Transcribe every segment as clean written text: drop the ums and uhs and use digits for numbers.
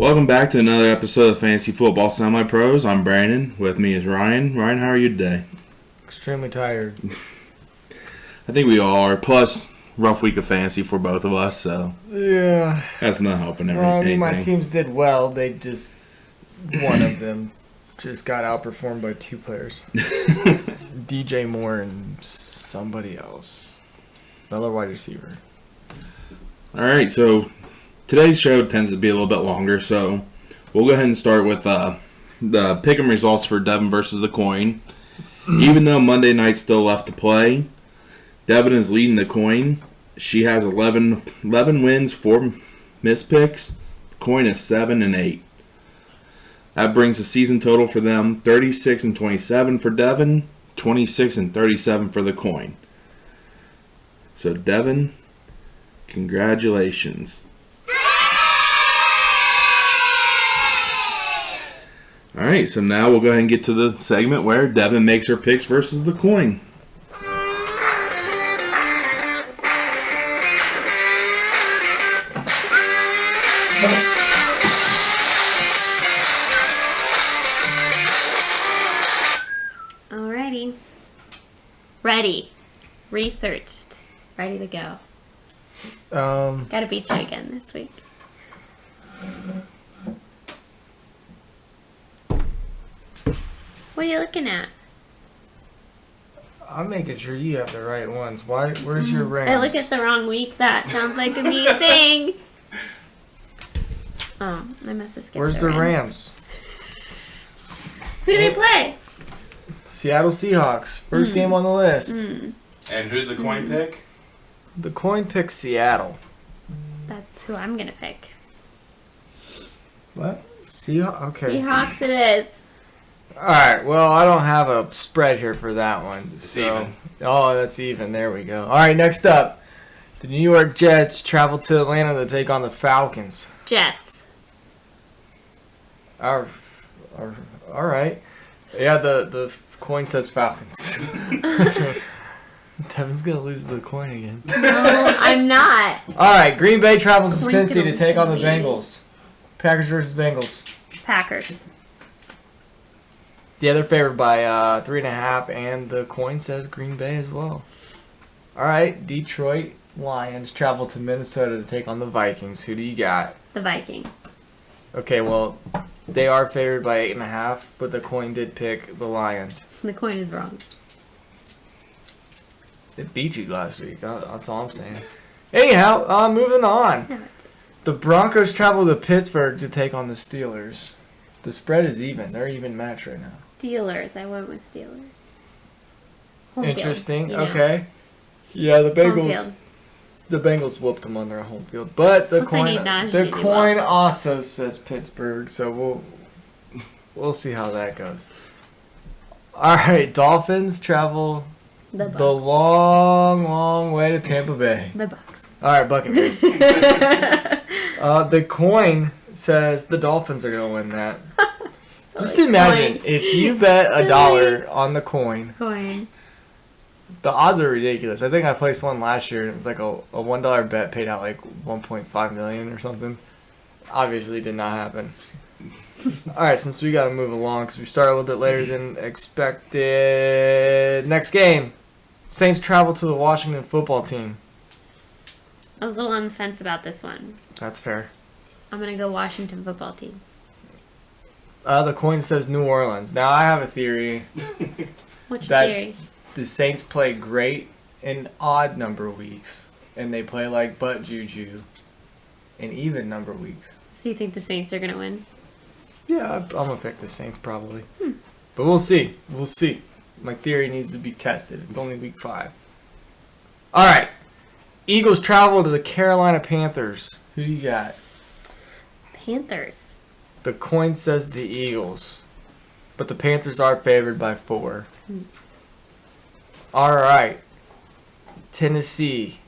Welcome back to another episode of Fantasy Football Semi-Pros. I'm Brandon. With me is Ryan. Ryan, how are you today? Extremely tired. I think we all are. Plus, rough week of fantasy for both of us, so yeah, that's not helping everything. Well, I mean, my teams did well. They just one of them just got outperformed by two players, DJ Moore and somebody else, another wide receiver. All right, so today's show tends to be a little bit longer, so we'll go ahead and start with the pick'em results for Devon versus the coin. Even though Monday night still left to play, Devon is leading the coin. She has 11 wins, 4 missed picks. The coin is 7-8. That brings the season total for them 36-27 for Devon, 26-37 for the coin. So Devon, congratulations. All right, so now we'll go ahead and get to the segment where Devon makes her picks versus the coin. Alrighty. Ready. Researched. Ready to go. Gotta beat you again this week. What are you looking at? I'm making sure you have the right ones. Where's your Rams? I look at the wrong week. That sounds like a me thing. Oh, I must have skipped Where's the Rams? Who do they play? Seattle Seahawks. First game on the list. And who did the coin pick? The coin picked Seattle. That's who I'm going to pick. What? Seahawks? Okay. Seahawks it is. Alright, well, I don't have a spread here for that one. It's even. Oh, that's even. There we go. Alright, next up. The New York Jets travel to Atlanta to take on the Falcons. Jets. Alright. Yeah, the coin says Falcons. So, Devon's going to lose the coin again. No, I'm not. Alright, Green Bay travels to Coin's Cincy gonna to take on the lose to me. Bengals. Packers versus Bengals. Packers. Yeah, they're favored by 3.5, and the coin says Green Bay as well. All right, Detroit Lions travel to Minnesota to take on the Vikings. Who do you got? The Vikings. Okay, well, they are favored by 8.5, but the coin did pick the Lions. The coin is wrong. It beat you last week. That's all I'm saying. Anyhow, moving on. No, it didn't. The Broncos travel to Pittsburgh to take on the Steelers. The spread is even. They're even match right now. Steelers. I went with Steelers. Home field, Interesting. you know. Okay. Yeah, the Home Bengals. field. The Bengals whooped them on their home field, but the Plus I need coin Najee the to do coin well. also says Pittsburgh, so we'll see how that goes. All right, Dolphins travel The Bucks. the long way to Tampa Bay. The Bucks. All right, Buccaneers. The coin says the Dolphins are gonna win that. Just imagine if you bet $1 on the coin. Coin. The odds are ridiculous. I think I placed one last year, and it was like a $1 bet paid out like $1.5 million or something. Obviously, did not happen. All right, since we got to move along because we started a little bit later than expected. Next game, Saints travel to the Washington football team. I was a little on the fence about this one. That's fair. I'm going to go Washington football team. The coin says New Orleans. Now, I have a theory. What's your That- theory? The Saints play great in odd number weeks, and they play like butt juju in even number weeks. So you think the Saints are going to win? Yeah, I'm going to pick the Saints probably. But we'll see. We'll see. My theory needs to be tested. It's only week 5. All right. Eagles travel to the Carolina Panthers. Who do you got? Panthers. The coin says the Eagles, but the Panthers are favored by 4. All right. Tennessee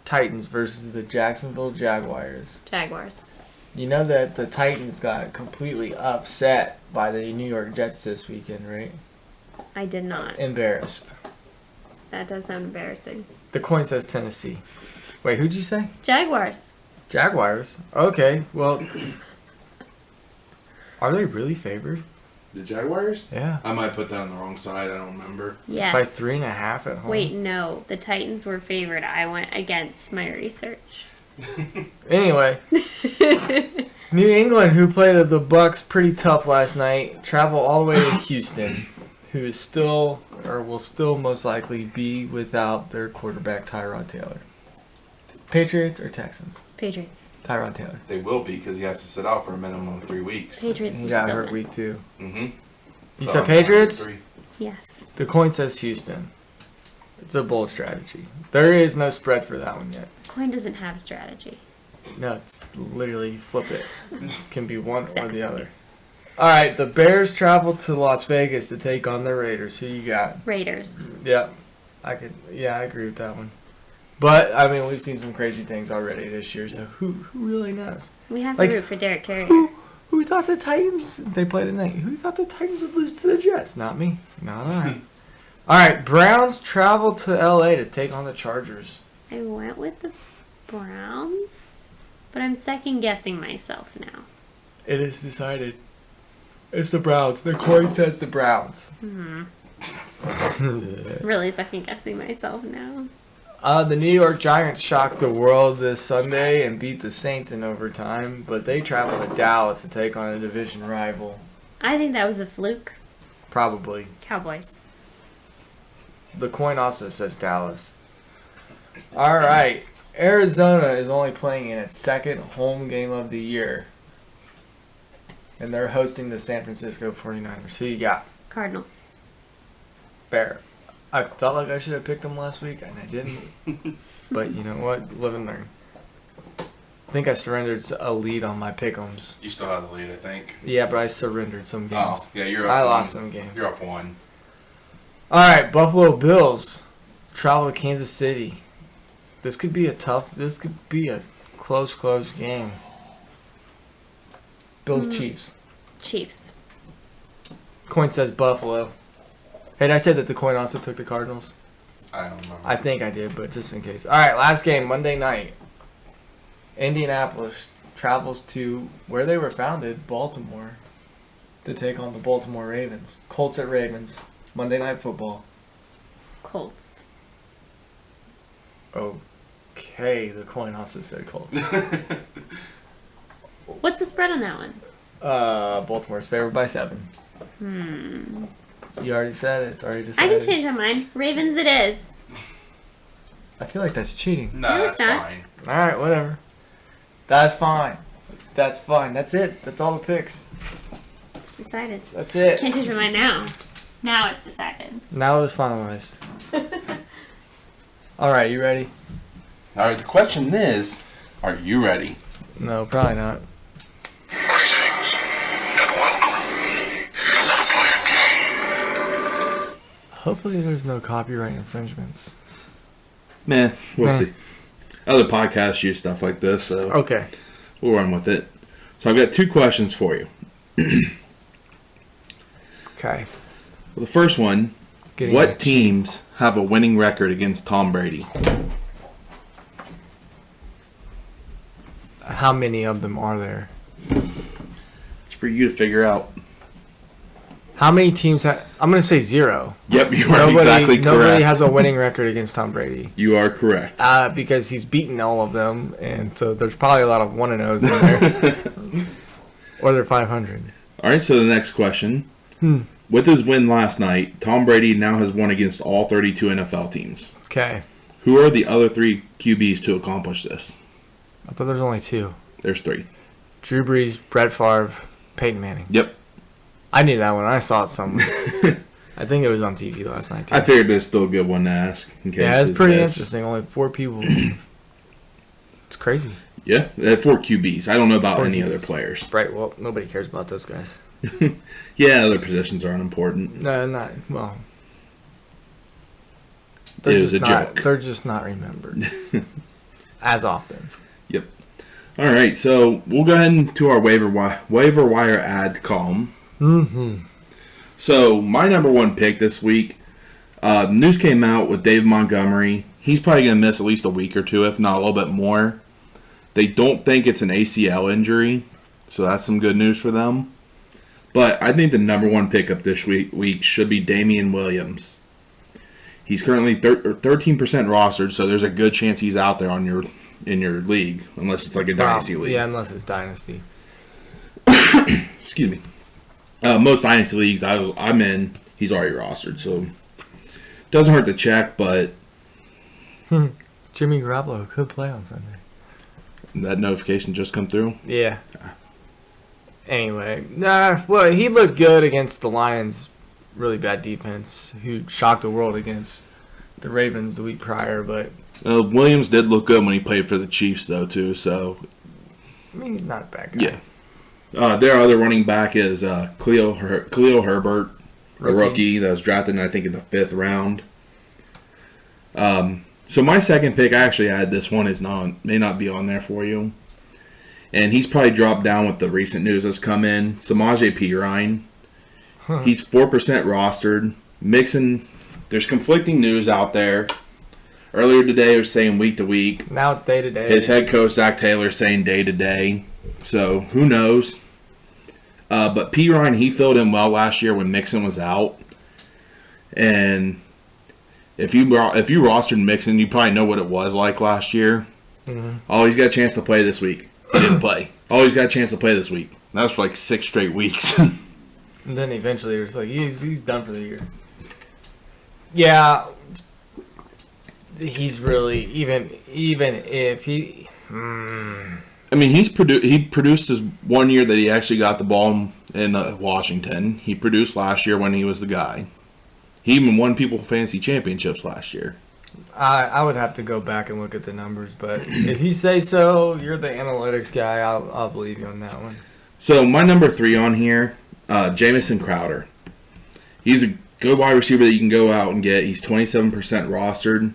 Titans versus the Jacksonville Jaguars. Jaguars. You know that the Titans got completely upset by the New York Jets this weekend, right? I did not. Embarrassed. That does sound embarrassing. The coin says Tennessee. Wait, who'd you say? Jaguars. Jaguars. Okay, well, Are they really favored? The Jaguars? Yeah. I might put that on the wrong side. I don't remember. Yes. By 3.5 at home. Wait, no. The Titans were favored. I went against my research. Anyway. New England, who played the Bucs pretty tough last night, travel all the way to Houston, who is still, or will still most likely be without their quarterback, Tyrod Taylor. Patriots or Texans? Patriots. Tyrod Taylor. They will be because he has to sit out for a minimum of 3 weeks. Patriots. He is got still hurt in. week 2. Mm-hmm. You said Patriots? Yes. The coin says Houston. It's a bold strategy. There is no spread for that one yet. Coin doesn't have strategy. No, it's literally flip it. It can be one or the other. All right, the Bears travel to Las Vegas to take on the Raiders. Who you got? Raiders. Yep. I agree with that one. But, I mean, we've seen some crazy things already this year, so who really knows? We have Like, to root for Derek Carrier. Who thought the Titans, they played tonight, who thought the Titans would lose to the Jets? Not me. Not I. All right, Browns travel to L.A. to take on the Chargers. I went with the Browns, but I'm second guessing myself now. It is decided. It's the Browns. The coin says the Browns. Really second guessing myself now. The New York Giants shocked the world this Sunday and beat the Saints in overtime, but they travel to Dallas to take on a division rival. I think that was a fluke. Probably. Cowboys. The coin also says Dallas. All right. Arizona is only playing in its second home game of the year. And they're hosting the San Francisco 49ers. Who you got? Cardinals. Fair. I felt like I should have picked them last week, and I didn't. But you know what? Live and learn. I think I surrendered a lead on my pick'ems. You still have the lead, I think. Yeah, but I surrendered some games. Oh, yeah, you're up. I lost some games. You're up 1. All right, Buffalo Bills travel to Kansas City. This could be a close game. Bills Chiefs. Chiefs. Coin says Buffalo. Hey, did I say that the coin also took the Cardinals? I don't know. I think I did, but just in case. All right, last game, Monday night. Indianapolis travels to where they were founded, Baltimore, to take on the Baltimore Ravens. Colts at Ravens. Monday Night Football. Colts. Okay, the coin also said Colts. What's the spread on that one? Baltimore's favored by 7. You already said it. It's already I decided. can change my mind. Ravens it is. I feel like that's cheating. No, it's that's not. fine. All right, whatever. That's fine. That's fine. That's it. That's all the picks. It's decided. That's it. Can't change my mind now. Now it's decided. Now it is finalized. All right, you ready? All right, the question is, are you ready? No, probably not. Greetings and welcome. You want to play a game? Hopefully there's no copyright infringements. Meh, we'll Meh. see. Other podcasts use stuff like this, so Okay. we'll run with it. So I've got 2 questions for you. Okay. Well, the first one, Getting what back- teams have a winning record against Tom Brady? How many of them are there? It's for you to figure out. How many teams have... I'm going to say 0. Yep, you are exactly correct. Nobody has a winning record against Tom Brady. You are correct. Because he's beaten all of them, and so there's probably a lot of 1-0s in there. Or they're 500. All right, so the next question. With his win last night, Tom Brady now has won against all 32 NFL teams. Okay. Who are the other 3 QBs to accomplish this? I thought there was only 2. There's 3. Drew Brees, Brett Favre, Peyton Manning. Yep. I knew that one. I saw it somewhere. I think it was on TV last night, too. I figured it's still a good one to ask. In case Yeah, it's pretty missed. interesting. Only 4 people. It's crazy. Yeah, 4 QBs. I don't know about 4 any QBs. other players. Right, well, nobody cares about those guys. Yeah, other positions aren't important. No, not, well. It is a joke. They're just not remembered. As often. Yep. All right, so we'll go ahead into our waiver wire ad column. So my number 1 pick this week, news came out with Dave Montgomery. He's probably going to miss at least a week or 2, if not a little bit more. They don't think it's an ACL injury, so that's some good news for them. But I think the number one pickup this week should be Damian Williams. He's currently 13% rostered, so there's a good chance he's out there in your league, unless it's like a dynasty league. Yeah, unless it's dynasty. Excuse me. Most dynasty leagues I'm in, he's already rostered, so doesn't hurt to check. But Jimmy Garoppolo could play on Sunday. That notification just come through. Yeah. Anyway, well, he looked good against the Lions' really bad defense, who shocked the world against the Ravens the week prior. But Williams did look good when he played for the Chiefs, though, too. So I mean, he's not a bad guy. Yeah. Their other running back is Khalil Herbert, a rookie that was drafted, I think, in the 5th round. So my second pick, I actually had this one, may not be on there for you. And he's probably dropped down with the recent news that's come in. Samaje Perine. He's 4% rostered. Mixon, there's conflicting news out there. Earlier today, it was saying week to week. Now it's day to day. His head coach, Zach Taylor, saying day to day. So, who knows? But Perine, he filled in well last year when Mixon was out. And if you rostered Mixon, you probably know what it was like last year. Mm-hmm. Oh, he's got a chance to play this week. He didn't play. Oh, he's got a chance to play this week. That was for like 6 straight weeks. And then eventually it was like, he's done for the year. Yeah. He's really, even if he... I mean, he produced his 1 year that he actually got the ball in Washington. He produced last year when he was the guy. He even won people fantasy championships last year. I would have to go back and look at the numbers, but if you say so, you're the analytics guy, I'll believe you on that one. So my number 3 on here, Jamison Crowder. He's a good wide receiver that you can go out and get. He's 27% rostered.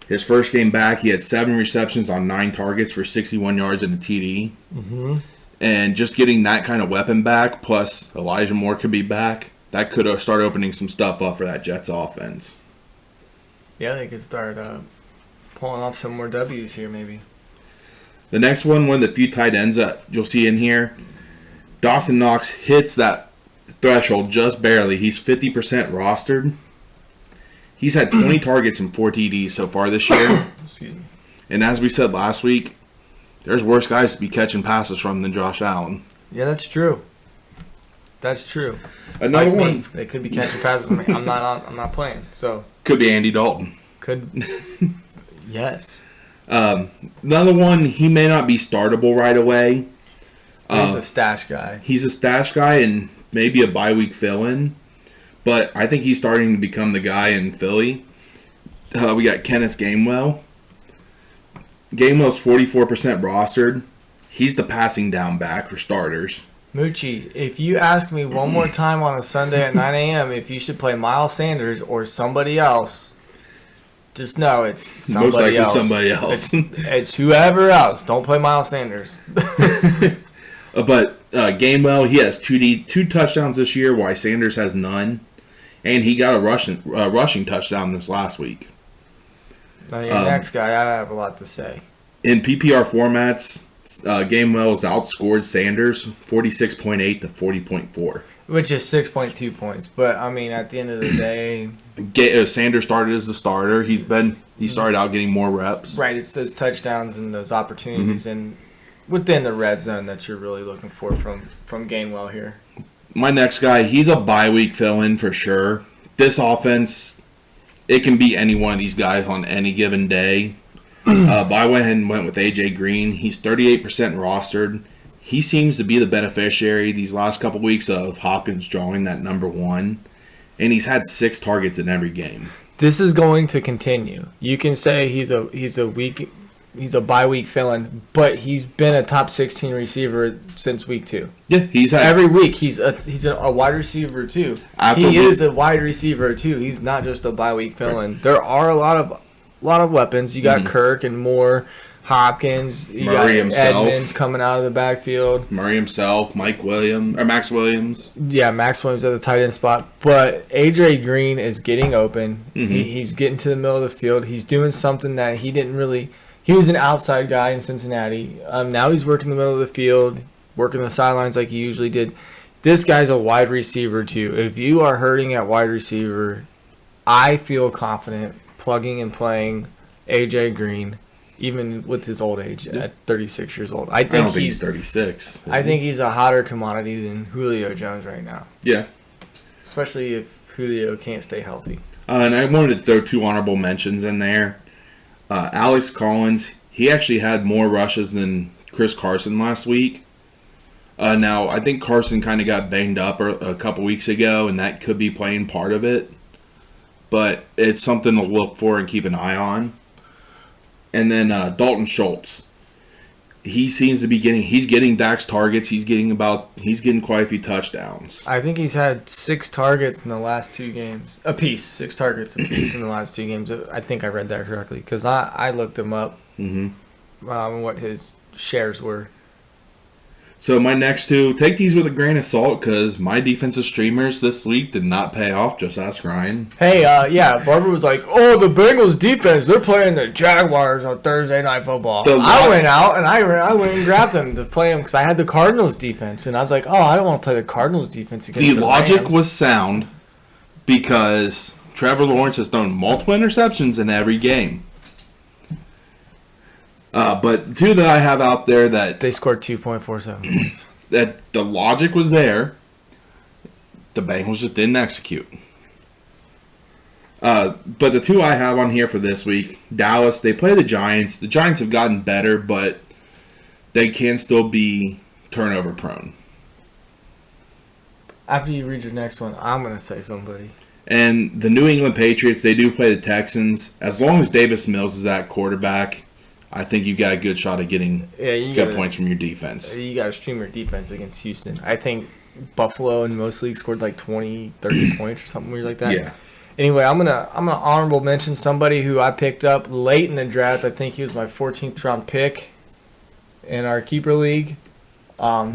His first game back, he had 7 receptions on 9 targets for 61 yards and a TD. Mm-hmm. And just getting that kind of weapon back, plus Elijah Moore could be back, that could start opening some stuff up for that Jets offense. Yeah, they could start pulling off some more W's here, maybe. The next one of the few tight ends that you'll see in here, Dawson Knox hits that threshold just barely. He's 50% rostered. He's had 20 targets and 4 TDs so far this year. Excuse me. And as we said last week, there's worse guys to be catching passes from than Josh Allen. Yeah, that's true. That's true. Another like one. Me, they could be catching passes from me. I'm not playing. So could be Andy Dalton. Could. Yes. Another one. He may not be startable right away. He's a stash guy. He's a stash guy and maybe a bye week fill-in. But I think he's starting to become the guy in Philly. We got Kenneth Gainwell. Gainwell's 44% rostered. He's the passing down back for starters. Moochie, if you ask me one more time on a Sunday at 9 a.m. if you should play Miles Sanders or somebody else, just know it's somebody else. Most likely somebody else. It's whoever else. Don't play Miles Sanders. But Gainwell, he has 2 touchdowns this year, while Sanders has none. And he got a rushing touchdown this last week. Now your next guy, I have a lot to say. In PPR formats, Gainwell has outscored Sanders 46.8 to 40.4. Which is 6.2 points. But, I mean, at the end of the day... Sanders started as the starter. He started out getting more reps. Right, it's those touchdowns and those opportunities and within the red zone that you're really looking for from Gainwell here. My next guy, he's a bye week fill-in for sure. This offense, it can be any one of these guys on any given day. But I went ahead and went with A.J. Green. He's 38% rostered. He seems to be the beneficiary these last couple weeks of Hopkins drawing that number 1. And he's had 6 targets in every game. This is going to continue. You can say he's a bye week fill-in, but he's been a top 16 receiver since week 2. Yeah, he's had every week. He's a wide receiver too. He is a wide receiver too. He's not just a bye week fill-in. There are a lot of weapons. You got Kirk and Moore, Hopkins. You Murray got himself. Edmonds coming out of the backfield. Murray himself, Max Williams. Yeah, Max Williams at the tight end spot. But AJ Green is getting open. Mm-hmm. He's getting to the middle of the field. He's doing something that he didn't really. He was an outside guy in Cincinnati. Now he's working the middle of the field, working the sidelines like he usually did. This guy's a wide receiver, too. If you are hurting at wide receiver, I feel confident plugging and playing A.J. Green, even with his old age at 36 years old. I don't think he's 36. I think he's a hotter commodity than Julio Jones right now. Yeah. Especially if Julio can't stay healthy. And I wanted to throw 2 honorable mentions in there. Alex Collins, he actually had more rushes than Chris Carson last week. Now, I think Carson kind of got banged up a couple weeks ago, and that could be playing part of it. But it's something to look for and keep an eye on. And then Dalton Schultz. He seems to be getting Dak's targets. He's getting quite a few touchdowns. I think he's had 6 targets in the last 2 games. 6 targets apiece in the last 2 games. I think I read that correctly because I looked him up. What his shares were. So my next 2, take these with a grain of salt because my defensive streamers this week did not pay off. Just ask Ryan. Hey, Barbara was like, "Oh, the Bengals defense, they're playing the Jaguars on Thursday Night Football." I went out and I went and grabbed them to play them because I had the Cardinals defense, and I was like, "Oh, I don't want to play the Cardinals defense against the logic Rams." was sound because Trevor Lawrence has thrown multiple interceptions in every game. But 2 that I have out there that they scored 2.47 points. That the logic was there. The Bengals just didn't execute. But the 2 I have on here for this week, Dallas, they play the Giants. The Giants have gotten better, but they can still be turnover prone. After you read your next one, I'm going to say somebody. And the New England Patriots, they do play the Texans. As long as Davis Mills is at quarterback, I think you got a good shot at getting good points from your defense. You got to stream your defense against Houston. I think Buffalo in most leagues scored like 20, 30 points or something weird like that. Yeah. Anyway, I'm gonna honorable mention somebody who I picked up late in the draft. I think he was my 14th round pick in our keeper league.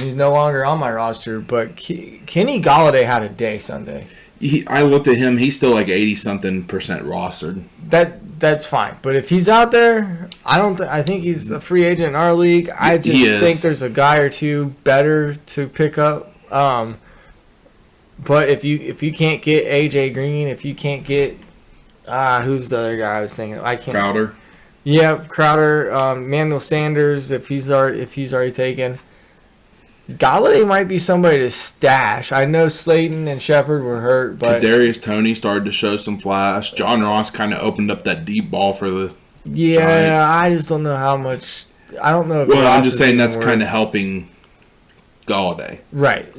He's no longer on my roster, but Kenny Golladay had a day Sunday. I looked at him. He's still like 80-something% rostered. That's fine. But if he's out there, I think he's a free agent in our league. I just think there's a guy or 2 better to pick up. But if you can't get AJ Green, if you can't get who's the other guy I was thinking? I can't. Crowder. Yeah, Crowder. Manuel Sanders. If he's already taken. Golladay might be somebody to stash. I know Slayton and Shepard were hurt, but Kadarius Toney started to show some flash. John Ross kind of opened up that deep ball for the Giants. I just don't know how much. I don't know. If well, Ross I'm just saying that's worth. kind of helping Golladay. Right.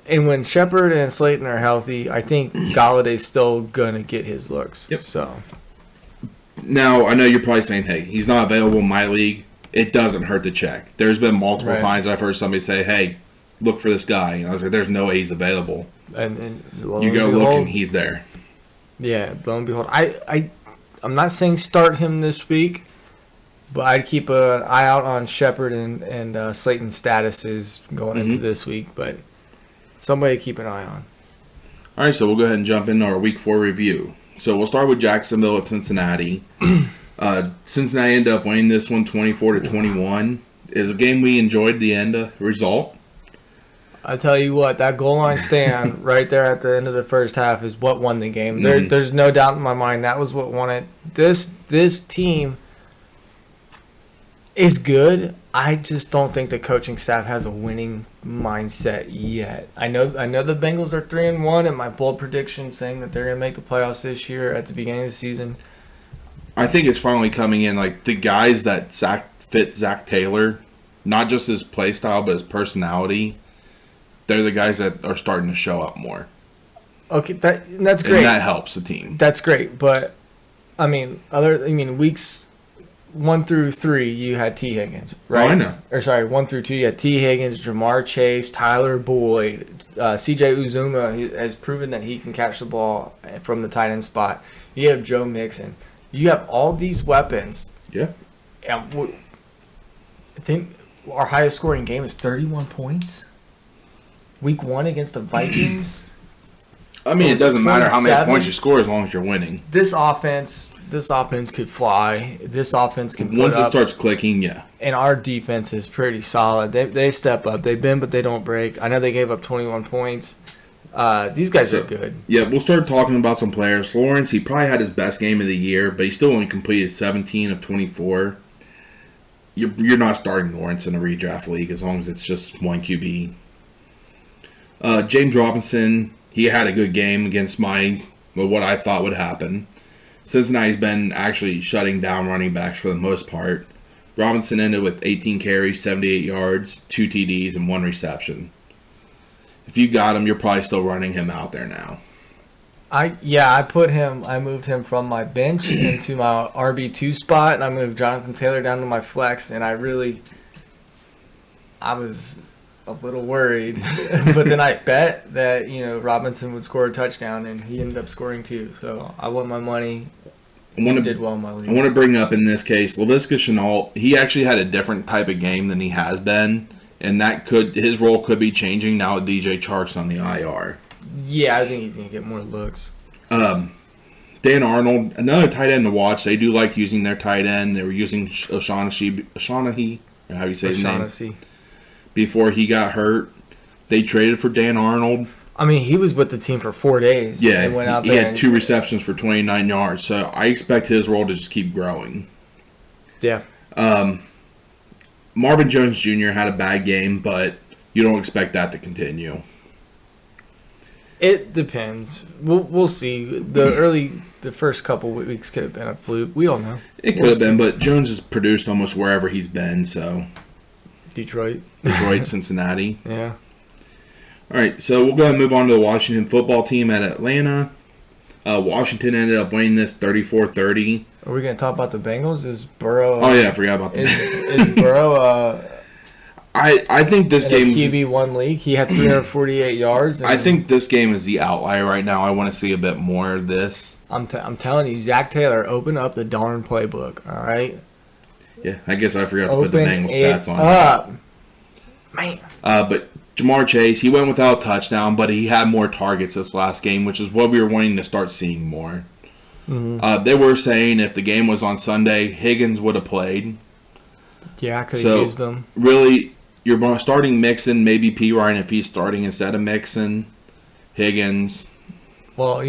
And when Shepard and Slayton are healthy, I think Galladay's still gonna get his looks. Yep. So now I know you're probably saying, "Hey, he's not available in my league." It doesn't hurt to check. There's been multiple times I've heard somebody say, "Hey, look for this guy." And I was like, "There's no way he's available." And you go look and he's there. Yeah, lo and behold, I'm not saying start him this week, but I'd keep an eye out on Shepard and Slayton's statuses going into this week. But somebody to keep an eye on. All right, so we'll go ahead and jump into our Week 4 review. So we'll start with Jacksonville at Cincinnati. Cincinnati ended up winning this one 24-21. It was a game we enjoyed the end result. I tell you what, that goal line stand right there at the end of the first half is what won the game. There's no doubt in my mind that was what won it. This team is good. I just don't think the coaching staff has a winning mindset yet. I know the Bengals are 3-1, and my bold prediction saying that they're going to make the playoffs this year at the beginning of the season. I think it's finally coming in. Like the guys that fit Zach Taylor, not just his play style but his personality. They're the guys that are starting to show up more. Okay, that's great. And that helps the team. That's great, but weeks 1 through 3 you had T. Higgins, right? Oh, I know. Or sorry, 1 through 2 you had T. Higgins, Jamar Chase, Tyler Boyd, C.J. Uzomah. He has proven that he can catch the ball from the tight end spot. You have Joe Mixon. You have all these weapons. Yeah. And I think our highest scoring game is 31 points. Week 1 against the Vikings. I mean, it doesn't matter how many 27. points you score as long as you're winning. This offense could fly. This offense can Once put it up, starts clicking, yeah. and our defense is pretty solid. They step up. They bend, but they don't break. I know they gave up 21 points. These guys are good. Yeah, we'll start talking about some players. Lawrence, he probably had his best game of the year, but he still only completed 17 of 24. You're not starting Lawrence in a redraft league as long as it's just one QB. James Robinson, he had a good game against what I thought would happen. Cincinnati's been actually shutting down running backs for the most part. Robinson ended with 18 carries, 78 yards, 2 TDs, and 1 reception. If you got him, you're probably still running him out there now. I moved him from my bench into my RB2 spot, and I moved Jonathan Taylor down to my flex, and I was a little worried. But then I bet that, Robinson would score a touchdown, and he ended up scoring 2. So I won my money. Did well in my league. I want to bring up in this case, Laviska Shenault, he actually had a different type of game than he has been, and his role could be changing now with DJ Chark's on the IR. Yeah, I think he's going to get more looks. Dan Arnold, another tight end to watch. They do like using their tight end. They were using O'Shaughnessy, or how do you say his name? Before he got hurt. They traded for Dan Arnold. I mean, he was with the team for 4 days. Yeah, and went out he there had 2 receptions for 29 yards. So I expect his role to just keep growing. Yeah. Marvin Jones Jr. had a bad game, but you don't expect that to continue. It depends. We'll see. The first couple weeks could have been a fluke. We don't know. It could have been, but Jones has produced almost wherever he's been. So Detroit, Cincinnati. Yeah. All right, so we'll go ahead and move on to the Washington football team at Atlanta. Washington ended up winning this 34-30. Are we going to talk about the Bengals? Is Burrow... Oh, yeah, I forgot about that. Is Burrow... I think this game... In a QB1 league, he had 348 yards. I think this game is the outlier right now. I want to see a bit more of this. I'm telling you, Zach Taylor, open up the darn playbook, all right? Yeah, I guess I forgot to put the Bengals stats on up. Man. But Jamar Chase, he went without a touchdown, but he had more targets this last game, which is what we were wanting to start seeing more. Mm-hmm. They were saying if the game was on Sunday, Higgins would have played. Yeah, I could have used them. Really, you're starting Mixon, maybe P. Ryan if he's starting instead of Mixon, Higgins. Well,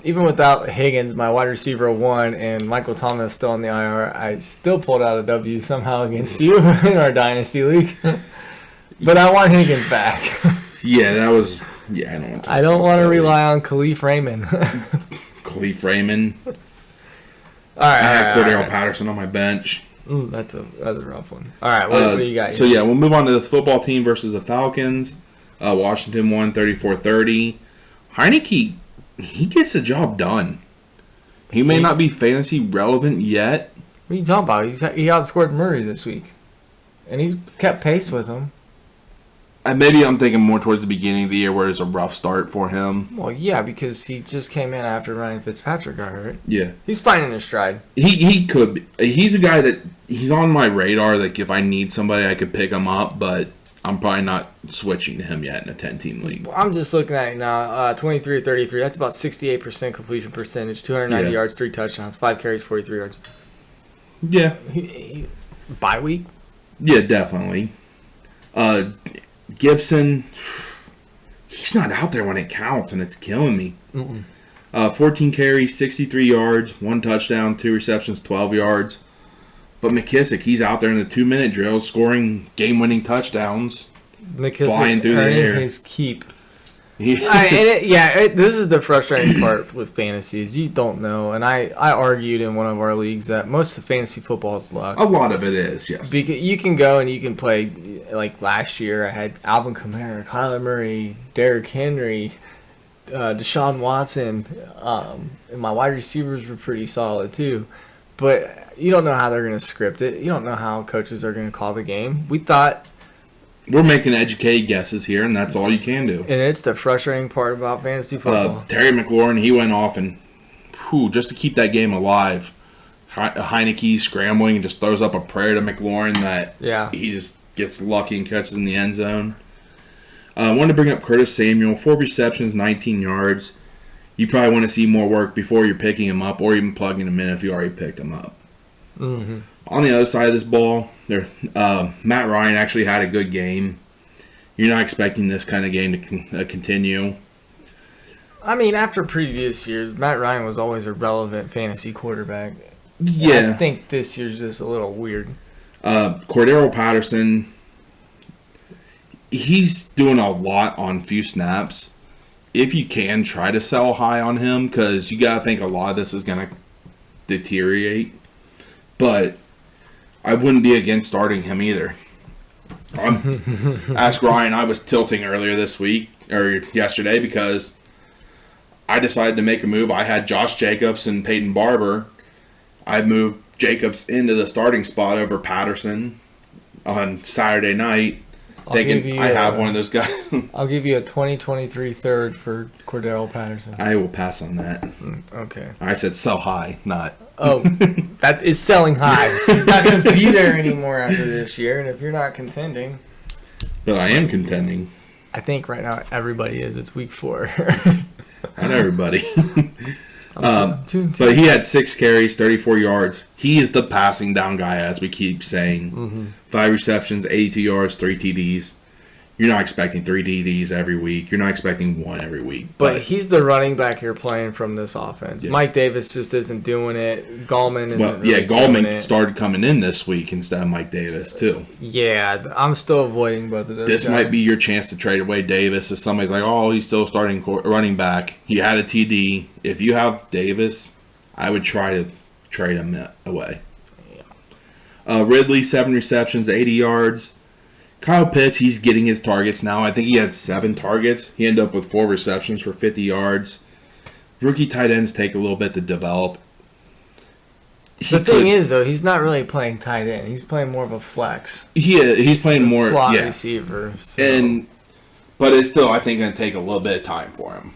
even without Higgins, my wide receiver 1, and Michael Thomas still on the IR, I still pulled out a W somehow against you in our Dynasty League. But I want Higgins back. Yeah, that was... Yeah, I don't want to rely on Khalif Raymond. Khalif Raymond. All right. I have Cordero Patterson on my bench. That's a rough one. All right, what do you got? So, we'll move on to the football team versus the Falcons. Washington won 34-30. Heineke, he gets the job done. He may not be fantasy relevant yet. What are you talking about? He outscored Murray this week. And he's kept pace with him. Maybe I'm thinking more towards the beginning of the year where it's a rough start for him. Well, yeah, because he just came in after Ryan Fitzpatrick got hurt. Yeah. He's finding his stride. He could be. He's a guy that he's on my radar. Like, if I need somebody, I could pick him up, but I'm probably not switching to him yet in a 10-team league. Well, I'm just looking at it now. 23 or 33. That's about 68% completion percentage. 290 yards, 3 touchdowns, 5 carries, 43 yards. Yeah. Bye week? Yeah, definitely. Gibson, he's not out there when it counts, and it's killing me. 14 carries, 63 yards, 1 touchdown, 2 receptions, 12 yards. But McKissick, he's out there in the 2-minute drills, scoring game-winning touchdowns. McKissick's earning his keep. Yeah. This is the frustrating part with fantasy is you don't know. And I argued in one of our leagues that most of fantasy football is luck. A lot of it is, yes. Because you can go and you can play, like last year I had Alvin Kamara, Kyler Murray, Derrick Henry, Deshaun Watson, and my wide receivers were pretty solid too. But you don't know how they're going to script it. You don't know how coaches are going to call the game. We thought... We're making educated guesses here, and that's all you can do. And it's the frustrating part about fantasy football. Terry McLaurin, he went off and, just to keep that game alive, Heineke scrambling and just throws up a prayer to McLaurin that he just gets lucky and catches in the end zone. I wanted to bring up Curtis Samuel, 4 receptions, 19 yards. You probably want to see more work before you're picking him up or even plugging him in if you already picked him up. Mm-hmm. On the other side of this ball, Matt Ryan actually had a good game. You're not expecting this kind of game to continue. I mean, after previous years, Matt Ryan was always a relevant fantasy quarterback. Yeah. I think this year's just a little weird. Cordero Patterson, he's doing a lot on few snaps. If you can, try to sell high on him because you got to think a lot of this is going to deteriorate. But I wouldn't be against starting him either. Ask Ryan. I was tilting earlier this week or yesterday because I decided to make a move. I had Josh Jacobs and Peyton Barber. I moved Jacobs into the starting spot over Patterson on Saturday night. Thinking I have one of those guys. I'll give you a 2023 third for Cordero Patterson. I will pass on that. Okay. I said sell high, not. Oh, that is selling high. He's not going to be there anymore after this year, and if you're not contending. But I am contending. I think right now everybody is. It's week 4. Not everybody. But he had 6 carries, 34 yards. He is the passing down guy, as we keep saying. Mm-hmm. 5 receptions, 82 yards, 3 TDs. You're not expecting 3 TDs every week. You're not expecting 1 every week. But he's the running back you're playing from this offense. Yeah. Mike Davis just isn't doing it. Gallman isn't really Gallman doing it. Started coming in this week instead of Mike Davis, too. Yeah, I'm still avoiding both of those This guys. might be your chance to trade away Davis. If somebody's like, oh, he's still starting running back. He had a TD. If you have Davis, I would try to trade him away. Yeah. Ridley, 7 receptions, 80 yards. Kyle Pitts, he's getting his targets now. I think he had 7 targets. He ended up with 4 receptions for 50 yards. Rookie tight ends take a little bit to develop. The thing is, though, he's not really playing tight end. He's playing more of a flex. He's playing more slot receiver. So. But it's still, I think, going to take a little bit of time for him.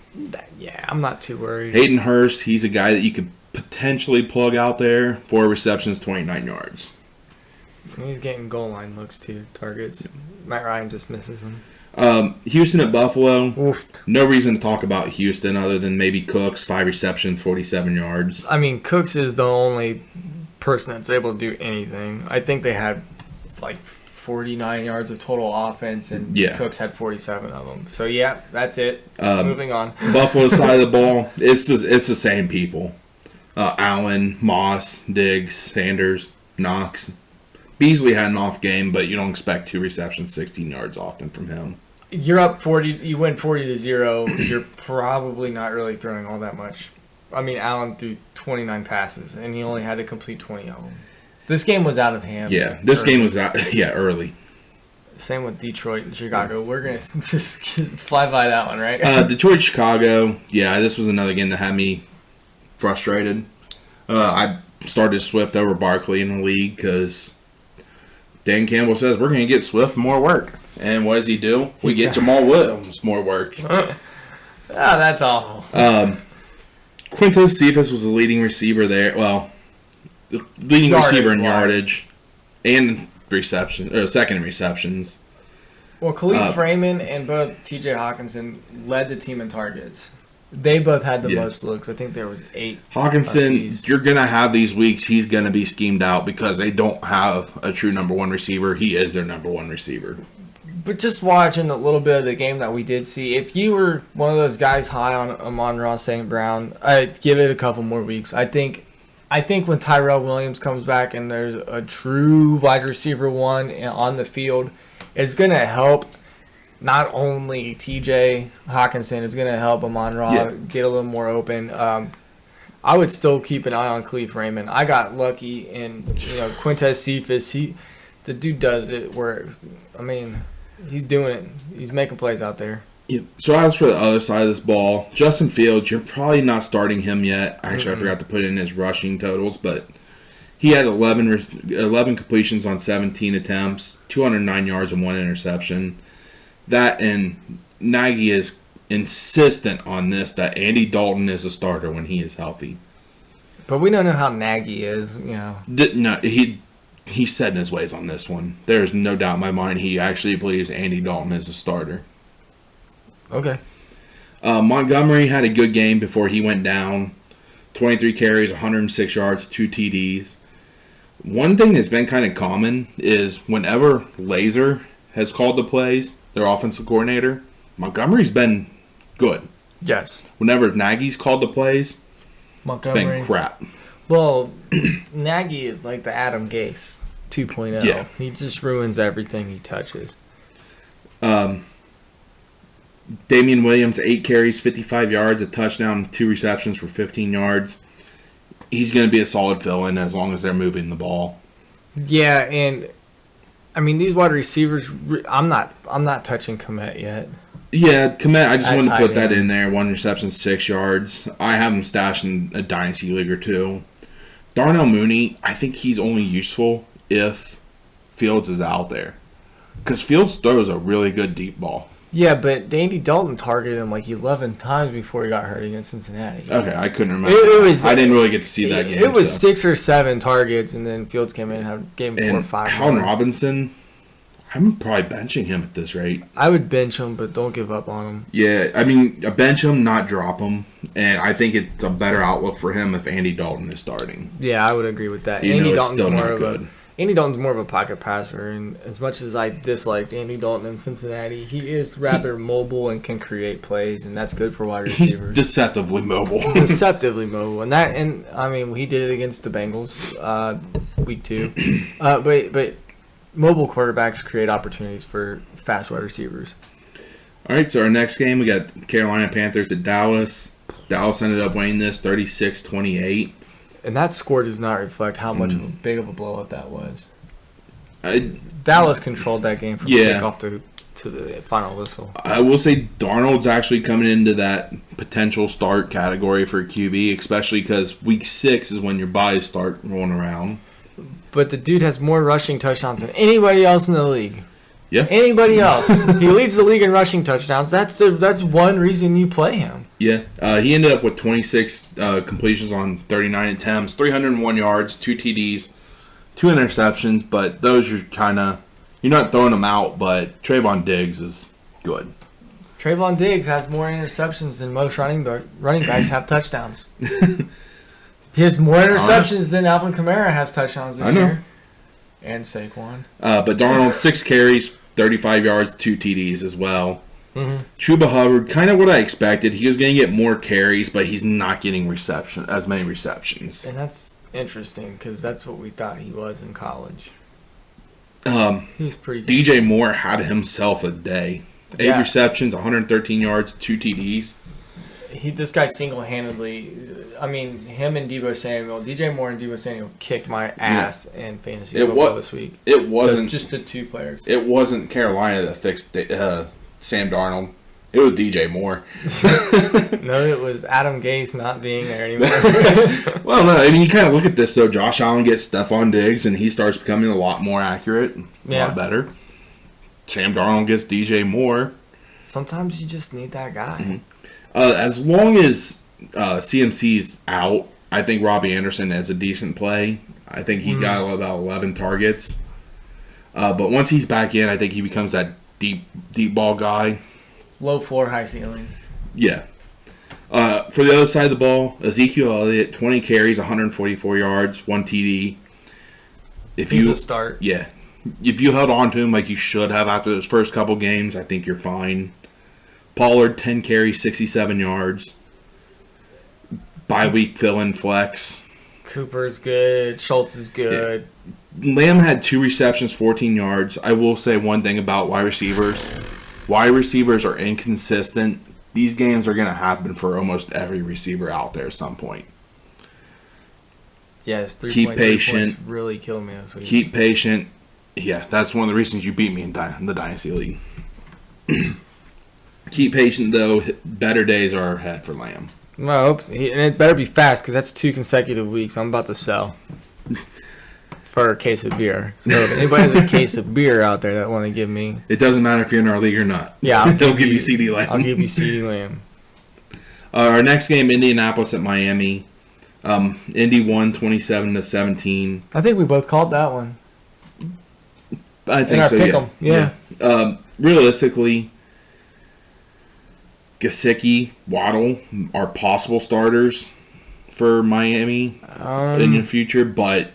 Yeah, I'm not too worried. Hayden Hurst, he's a guy that you could potentially plug out there. 4 receptions, 29 yards. He's getting goal line looks too, targets. Matt Ryan just misses them. Houston at Buffalo. Oof. No reason to talk about Houston other than maybe Cooks, 5 receptions, 47 yards. I mean, Cooks is the only person that's able to do anything. I think they had like 49 yards of total offense, and Cooks had 47 of them. So, yeah, that's it. Moving on. Buffalo side of the ball, it's the same people. Allen, Moss, Diggs, Sanders, Knox. Beasley had an off game, but you don't expect 2 receptions, 16 yards often from him. You're up 40. You win 40-0. You're probably not really throwing all that much. I mean, Allen threw 29 passes, and he only had to complete 20 of them. This game was out of hand. Yeah, this game was out. Yeah, early. Same with Detroit and Chicago. We're gonna just fly by that one, right? Detroit, Chicago. Yeah, this was another game that had me frustrated. I started Swift over Barkley in the league because Dan Campbell says we're going to get Swift more work. And what does he do? We get Jamal Williams more work. That's awful. Quintus Cephas was the leading receiver there. Well, the leading receiver in yardage and second in receptions. Well, Khalif Raymond and both T.J. Hawkinson led the team in targets. They both had the most looks. I think there was 8. Hawkinson, you're going to have these weeks. He's going to be schemed out because they don't have a true number 1 receiver. He is their number 1 receiver. But just watching a little bit of the game that we did see, if you were one of those guys high on Amon-Ra St. Brown, I'd give it a couple more weeks. I think when Tyrell Williams comes back and there's a true wide receiver 1 on the field, it's going to help not only TJ Hawkinson, it's going to help Amon-Ra get a little more open. I would still keep an eye on Khalif Raymond. I got lucky in Quintez Cephas. The dude does it where, I mean, he's doing it. He's making plays out there. Yeah. So as for the other side of this ball, Justin Fields, you're probably not starting him yet. Actually, I forgot to put in his rushing totals, but he had 11 completions on 17 attempts, 209 yards and 1 interception. That and Nagy is insistent on this that Andy Dalton is a starter when he is healthy. But we don't know how Nagy is, No, he's set in his ways on this one. There is no doubt in my mind he actually believes Andy Dalton is a starter. Okay. Montgomery had a good game before he went down. 23 carries, 106 yards, 2 TDs. One thing that's been kind of common is whenever Laser has called the plays, their offensive coordinator, Montgomery's been good. Yes. Whenever Nagy's called the plays, Montgomery. it's been crap. Well, Nagy is like the Adam Gase 2.0. Yeah. He just ruins everything he touches. Damian Williams, 8 carries, 55 yards, a touchdown, 2 receptions for 15 yards. He's going to be a solid fill-in as long as they're moving the ball. Yeah, and I mean these wide receivers. I'm not touching Komet yet. Yeah, Komet, I just wanted to put that end. in there. 1 reception, 6 yards. I have him stashed in a dynasty league or 2. Darnell Mooney, I think he's only useful if Fields is out there. Because Fields throws a really good deep ball. Yeah, but Andy Dalton targeted him like 11 times before he got hurt against Cincinnati. Okay, I couldn't remember. I didn't really get to see that game. It was 6 or 7 targets, and then Fields came in and gave him 4 or 5. Allen Robinson, I'm probably benching him at this rate. I would bench him, but don't give up on him. Yeah, I mean, bench him, not drop him. And I think it's a better outlook for him if Andy Dalton is starting. Yeah, I would agree with that. Andy Dalton's still not good. Andy Dalton's more of a pocket passer, and as much as I disliked Andy Dalton in Cincinnati, he is rather mobile and can create plays, and that's good for wide He's receivers. deceptively mobile. Deceptively mobile, and I mean, he did it against the Bengals, week 2. But mobile quarterbacks create opportunities for fast wide receivers. All right, so our next game, we got Carolina Panthers at Dallas. Dallas ended up winning this 36-28. And that score does not reflect how much of a big of a blowout that was. Dallas controlled that game from kickoff to the final whistle. I will say Darnold's actually coming into that potential start category for QB, especially because week 6 is when your buys start rolling around. But the dude has more rushing touchdowns than anybody else in the league. Yeah. Anybody else. He leads the league in rushing touchdowns. That's one reason you play him. Yeah. He ended up with 26 completions on 39 attempts, 301 yards, 2 TDs, 2 interceptions, but those you're not throwing them out, but Trayvon Diggs is good. Trayvon Diggs has more interceptions than most running backs have touchdowns. He has more interceptions than Alvin Kamara has touchdowns this year. And Saquon. But Darnold, 6 carries, 35 yards, 2 TDs as well. Mm-hmm. Chuba Hubbard, kind of what I expected. He was going to get more carries, but he's not getting as many receptions. And that's interesting because that's what we thought he was in college. He was pretty good. DJ Moore had himself a day. 8 receptions, 113 yards, 2 TDs. This guy single-handedly, I mean, him and Deebo Samuel, DJ Moore and Deebo Samuel kicked my ass in fantasy football this week. It wasn't just the 2 players. It wasn't Carolina that fixed Sam Darnold. It was DJ Moore. No, it was Adam Gase not being there anymore. Well, no, I mean, you kind of look at this, though. Josh Allen gets Stephon Diggs, and he starts becoming a lot more accurate, a lot better. Sam Darnold gets DJ Moore. Sometimes you just need that guy. Mm-hmm. As long as CMC's out, I think Robbie Anderson is a decent play. I think he got about 11 targets. But once he's back in, I think he becomes that deep ball guy. Low floor, high ceiling. Yeah. For the other side of the ball, Ezekiel Elliott, 20 carries, 144 yards, 1 TD. He's a start. Yeah. If you held on to him like you should have after those first couple games, I think you're fine. Pollard, 10 carries, 67 yards. Bye-week fill-in flex. Cooper's good. Schultz is good. Yeah. Lamb had 2 receptions, 14 yards. I will say one thing about wide receivers. Wide receivers are inconsistent. These games are going to happen for almost every receiver out there at some point. Yes, 3 Keep patient. Points really killed me this week. Keep patient. Yeah, that's one of the reasons you beat me in the Dynasty League. Keep patient, though. Better days are ahead for Lamb. Well, I hope so. And it better be fast because that's 2 consecutive weeks. I'm about to sell for a case of beer. So if anybody has a case of beer out there that want to give me... It doesn't matter if you're in our league or not. Yeah. They'll give you CD Lamb. I'll give you CD Lamb. Our next game, Indianapolis at Miami. Indy won 27-17. I think we both called that one. I think so, pick 'em. Yeah. Realistically, Gesicki, Waddle are possible starters for Miami in the future, but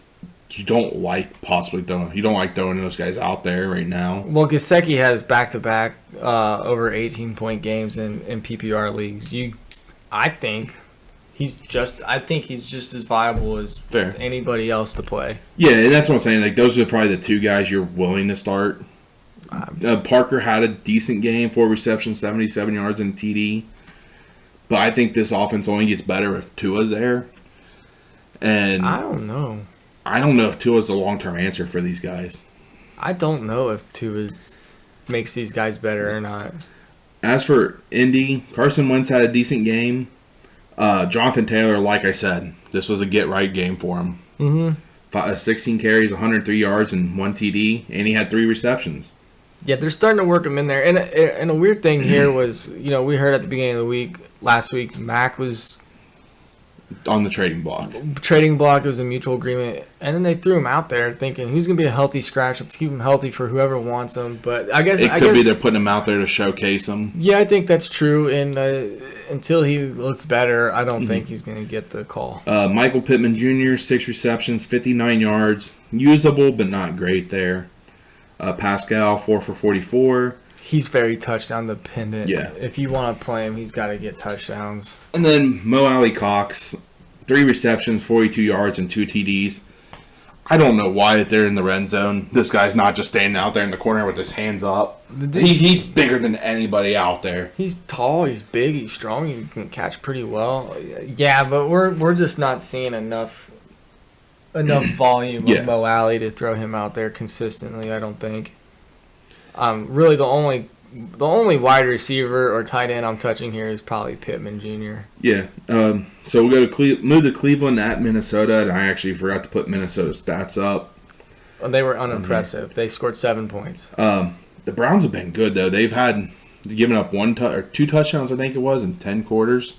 you don't like throwing those guys out there right now. Well, Gesicki has back-to-back over 18-point games in PPR leagues. I think he's just as viable as anybody else to play. Yeah, and that's what I'm saying. Like, those are probably the two guys you're willing to start. Parker had a decent game, 4 receptions, 77 yards, and TD. But I think this offense only gets better if Tua's there. And I don't know. I don't know if Tua's the long-term answer for these guys. I don't know if Tua makes these guys better or not. As for Indy, Carson Wentz had a decent game. Jonathan Taylor, like I said, this was a get-right game for him. Mm-hmm. 16 carries, 103 yards, and 1 TD, and he had 3 receptions. Yeah, they're starting to work him in there. And a weird thing here was, we heard at the beginning of the week, last week, Mac was on the trading block. It was a mutual agreement. And then they threw him out there thinking he's going to be a healthy scratch. Let's keep him healthy for whoever wants him. But I guess it could be they're putting him out there to showcase him. Yeah, I think that's true. And until he looks better, I don't think he's going to get the call. Michael Pittman Jr., 6 receptions, 59 yards. Usable, but not great there. Pascal, 4 for 44. He's very touchdown dependent. Yeah. If you want to play him, he's got to get touchdowns. And then Mo Alley Cox, 3 receptions, 42 yards, and 2 TDs. I don't know why they're in the red zone. This guy's not just standing out there in the corner with his hands up. He's bigger than anybody out there. He's tall, he's big, he's strong, he can catch pretty well. Yeah, but we're just not seeing enough volume of Mo Alley to throw him out there consistently, I don't think. Really the only wide receiver or tight end I'm touching here is probably Pittman Jr. Yeah. So we'll go to move to Cleveland at Minnesota, and I actually forgot to put Minnesota's stats up. Well, they were unimpressive. They scored 7 points. The Browns have been good though. They've given up 2 touchdowns, I think it was, in 10 quarters.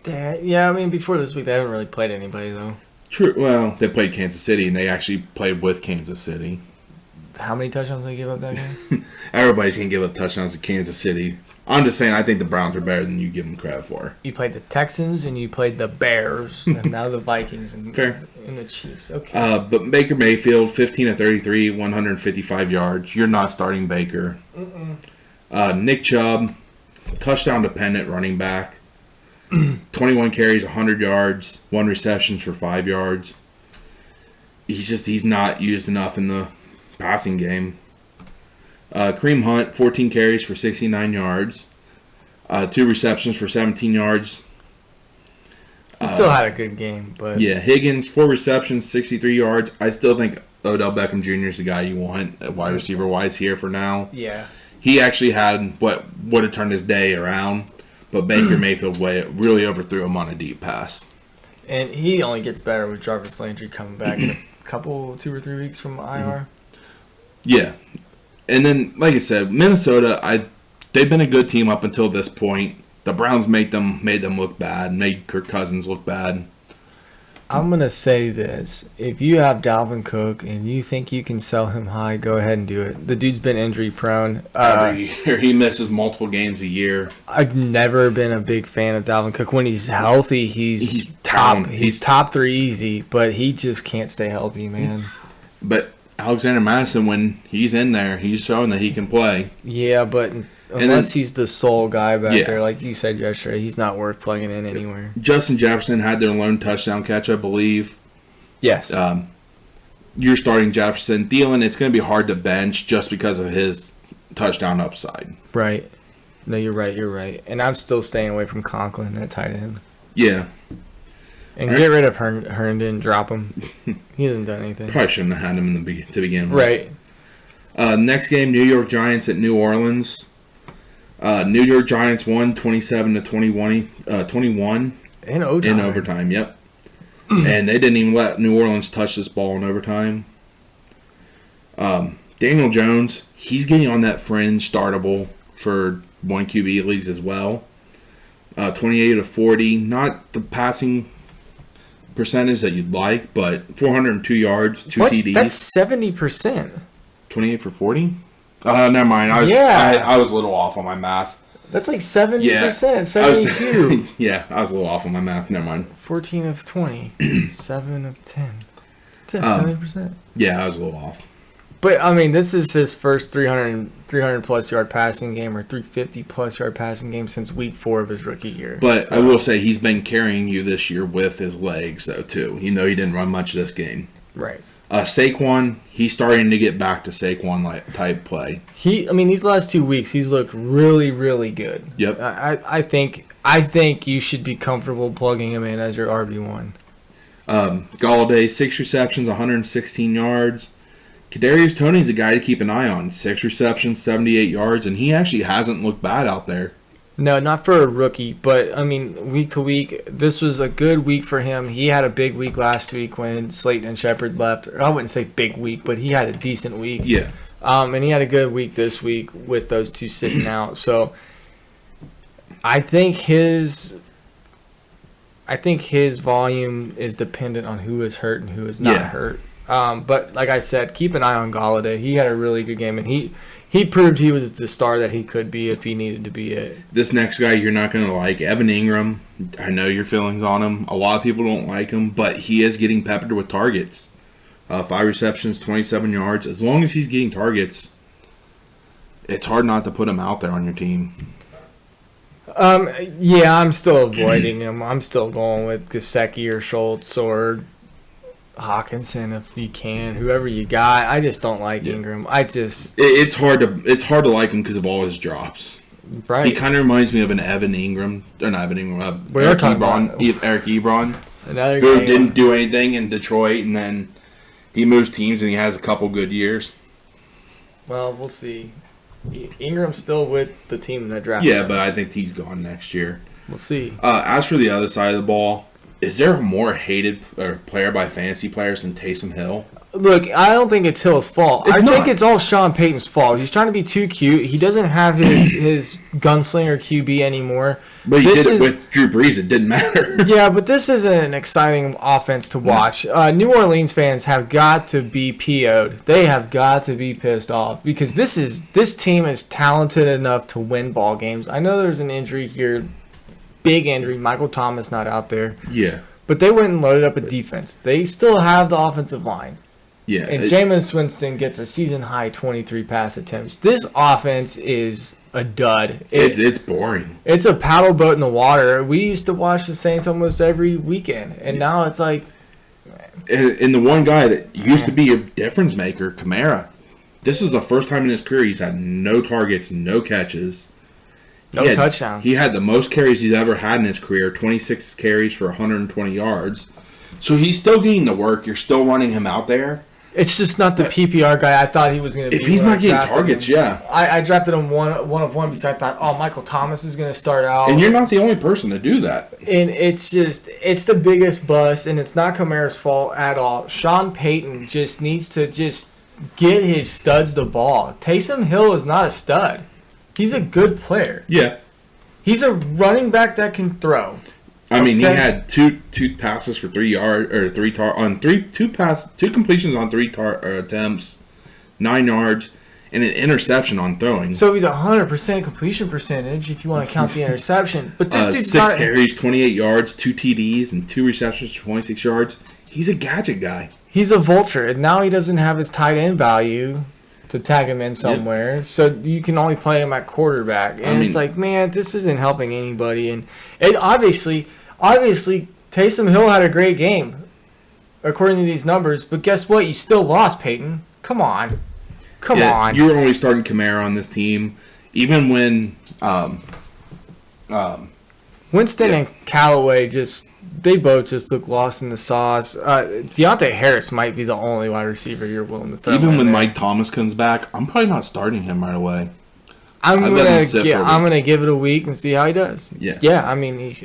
Yeah, I mean before this week they haven't really played anybody though. True. Well, they played Kansas City, and they actually played with Kansas City. How many touchdowns did they give up that game? Everybody's going to give up touchdowns to Kansas City. I'm just saying I think the Browns are better than you give them credit for. You played the Texans, and you played the Bears, and now the Vikings and the Chiefs. Okay. But Baker Mayfield, 15 of 33, 155 yards. You're not starting Baker. Nick Chubb, touchdown-dependent running back. 21 carries, 100 yards, 1 reception for 5 yards. He's not used enough in the passing game. Kareem Hunt, 14 carries for 69 yards. 2 receptions for 17 yards. He still had a good game, but yeah, Higgins, 4 receptions, 63 yards. I still think Odell Beckham Jr. is the guy you want wide receiver wise here for now. Yeah. He actually had what would have turned his day around. But Baker Mayfield really overthrew him on a deep pass. And he only gets better with Jarvis Landry coming back in a couple, 2 or 3 weeks from IR. Yeah. And then, like I said, Minnesota, they've been a good team up until this point. The Browns made them look bad, made Kirk Cousins look bad. I'm going to say this. If you have Dalvin Cook and you think you can sell him high, go ahead and do it. The dude's been injury prone. Every year. He misses multiple games a year. I've never been a big fan of Dalvin Cook. When he's healthy, he's top. He's top 3 easy, but he just can't stay healthy, man. But Alexander Madison, when he's in there, he's showing that he can play. Yeah, but unless he's the sole guy back there, like you said yesterday, he's not worth plugging in anywhere. Justin Jefferson had their lone touchdown catch, I believe. Yes. You're starting Jefferson. Thielen, it's going to be hard to bench just because of his touchdown upside. Right. No, you're right. And I'm still staying away from Conklin at tight end. Yeah. And get rid of Herndon, drop him. He hasn't done anything. Probably shouldn't have had him to begin with. Right. Next game, New York Giants at New Orleans. New York Giants won 27-21 in overtime. In overtime, yep. And they didn't even let New Orleans touch this ball in overtime. Daniel Jones, he's getting on that fringe startable for 1 QB leagues as well. 28 of 40, not the passing percentage that you'd like, but 402 yards, 2 TDs. That's 70%. 28 for 40? Never mind. I was a little off on my math. That's like 70%, Yeah. 72. Yeah, I was a little off on my math. Never mind. 14 of 20. 7 of 10. 70%. Yeah, I was a little off. But, I mean, this is his first 300-plus yard passing game or 350-plus yard passing game since week 4 of his rookie year. But I will say he's been carrying you this year with his legs, though, too. He didn't run much this game. Right. Saquon, he's starting to get back to Saquon type play. These last 2 weeks, he's looked really, really good. Yep. I think you should be comfortable plugging him in as your RB1. Galladay, 6 receptions, 116 yards. Kadarius Toney's a guy to keep an eye on. 6 receptions, 78 yards, and he actually hasn't looked bad out there. No, not for a rookie, but, week to week, this was a good week for him. He had a big week last week when Slayton and Shepard left. I wouldn't say big week, but he had a decent week. Yeah. And he had a good week this week with those two sitting out. So I think his volume is dependent on who is hurt and who is not hurt. But like I said, keep an eye on Galladay. He had a really good game, and he proved he was the star that he could be if he needed to be it. This next guy you're not going to like, Evan Ingram. I know your feelings on him. A lot of people don't like him, but he is getting peppered with targets. 5 receptions, 27 yards. As long as he's getting targets, it's hard not to put him out there on your team. Yeah, I'm still avoiding him. I'm still going with Gesicki or Schultz or Hawkinson if you can, whoever you got. I just don't like Ingram. It's hard to like him because of all his drops. Right. He kind of reminds me of an Evan Ingram, or not Evan Ingram. Eric Ebron, another who game. didn't do anything in Detroit, and then he moves teams and he has a couple good years. Well, we'll see. Ingram's still with the team that drafted him. Yeah, but I think he's gone next year. We'll see. As for the other side of the ball, is there a more hated player by fantasy players than Taysom Hill? Look, I don't think it's Hill's fault. I not. think it's all Sean Payton's fault. He's trying to be too cute. He doesn't have his gunslinger QB anymore. But he did it with Drew Brees. It didn't matter. Yeah, but this isn't an exciting offense to watch. New Orleans fans have got to be PO'd. They have got to be pissed off because this team is talented enough to win ball games. I know there's an injury here, big injury. Michael Thomas not out there. Yeah. But they went and loaded up a defense. They still have the offensive line. Yeah. And Jameis Winston gets a season-high 23 pass attempts. This offense is a dud. It's boring. It's a paddle boat in the water. We used to watch the Saints almost every weekend, and now it's like... And the one guy that used to be a difference maker, Kamara, this is the first time in his career he's had no targets, no catches. No touchdowns. He had the most carries he's ever had in his career, 26 carries for 120 yards. So he's still getting the work. You're still running him out there. It's just not the PPR guy I thought he was going to be. If he's not getting targets, I drafted him one of one because I thought, Michael Thomas is going to start out. And you're not the only person to do that. And it's the biggest bust, and it's not Kamara's fault at all. Sean Payton just needs to just get his studs the ball. Taysom Hill is not a stud. He's a good player. Yeah. He's a running back that can throw. I mean, he had two passes for 3 yards or two completions on 3 attempts, 9 yards, and an interception on throwing. So he's 100% completion percentage if you want to count the interception. But this dude's 6 carries, 28 yards, 2 TDs, and 2 receptions for 26 yards. He's a gadget guy. He's a vulture, and now he doesn't have his tight end value to tag him in somewhere. So you can only play him at quarterback. And it's like, man, this isn't helping anybody. And obviously, Taysom Hill had a great game, according to these numbers. But guess what? You still lost, Peyton. Come on. Come on. You were only starting Kamara on this team. Even when Winston and Callaway they both just look lost in the sauce. Deontay Harris might be the only wide receiver you're willing to throw. Even when Mike Thomas comes back, I'm probably not starting him right away. I'm gonna give it a week and see how he does. Yeah. I mean,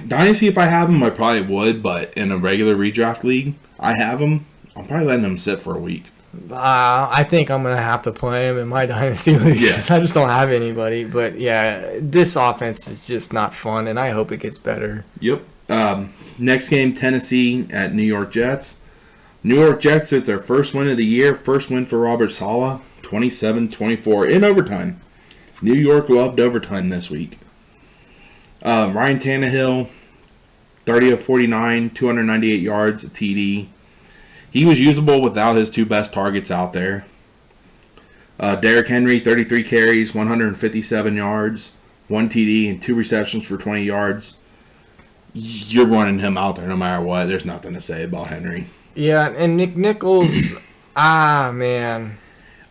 Dynasty, if I have him, I probably would. But in a regular redraft league, I have him. I'm probably letting him sit for a week. I think I'm gonna have to play him in my dynasty league. Yeah. I just don't have anybody. But yeah, this offense is just not fun, and I hope it gets better. Yep. Next game, Tennessee at New York Jets. New York Jets get their first win of the year. First win for Robert Saleh, 27-24 in overtime. New York loved overtime this week. Ryan Tannehill, 30 of 49, 298 yards, a TD. He was usable without his two best targets out there. Derrick Henry, 33 carries, 157 yards, 1 TD, and 2 receptions for 20 yards. You're running him out there no matter what. There's nothing to say about Henry. Yeah, and Nichols, man.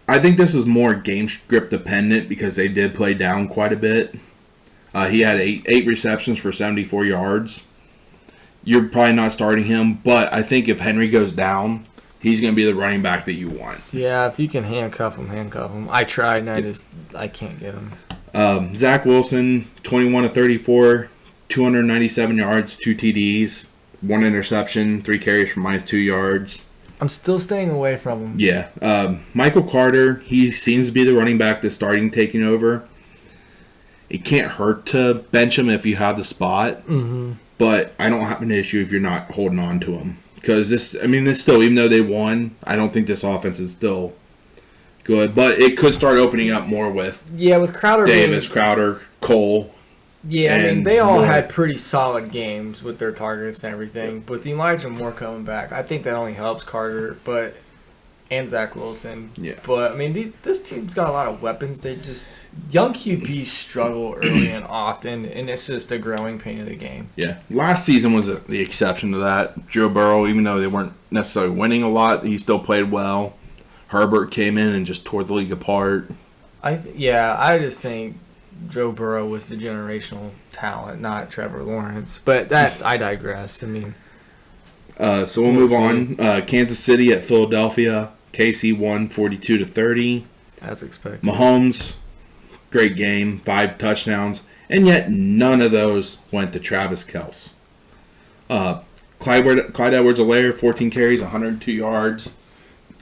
I think this is more game script dependent because they did play down quite a bit. He had eight receptions for 74 yards. You're probably not starting him, but I think if Henry goes down, he's going to be the running back that you want. Yeah, if you can handcuff him. I tried, and I can't get him. Zach Wilson, 21 of 34, 297 yards, 2 TDs, 1 interception, 3 carries for -2 yards. I'm still staying away from him. Yeah. Michael Carter, he seems to be the running back that's starting taking over. It can't hurt to bench him if you have the spot, but I don't have an issue if you're not holding on to him. Because this still, even though they won, I don't think this offense is still good. But it could start opening up more with Crowder, Davis, Crowder, Cole. Yeah, I mean, they all had pretty solid games with their targets and everything. But the Elijah Moore coming back, I think that only helps Carter, and Zach Wilson. Yeah. But, I mean, this team's got a lot of weapons. They just, young QBs struggle early and often, and it's just a growing pain of the game. Yeah. Last season was the exception to that. Joe Burrow, even though they weren't necessarily winning a lot, he still played well. Herbert came in and just tore the league apart. I just think Joe Burrow was the generational talent, not Trevor Lawrence. But I digress. I mean, so we'll move on. Kansas City at Philadelphia. KC won 42-30. As expected. Mahomes, great game, 5 touchdowns, and yet none of those went to Travis Kelce. Clyde Edwards-Helaire, 14 carries, 102 yards.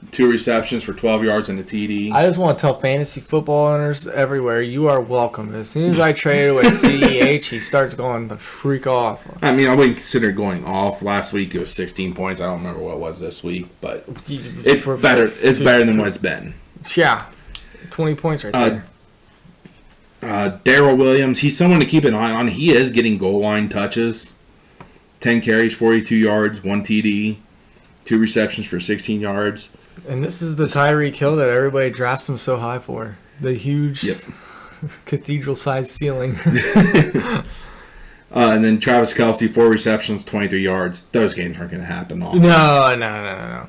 2 receptions for 12 yards and a TD. I just want to tell fantasy football owners everywhere, you are welcome. As soon as I trade away CEH, he starts going to freak off. I mean, I wouldn't consider going off. Last week it was 16 points. I don't remember what it was this week, but it's better. It's better than what it's been. Yeah, 20 points right there. Daryl Williams, he's someone to keep an eye on. He is getting goal line touches. 10 carries, 42 yards, 1 TD, 2 receptions for 16 yards. And this is the Tyreek Hill that everybody drafts him so high for. The huge cathedral-sized ceiling. And then Travis Kelce, 4 receptions, 23 yards. Those games aren't going to happen all. No.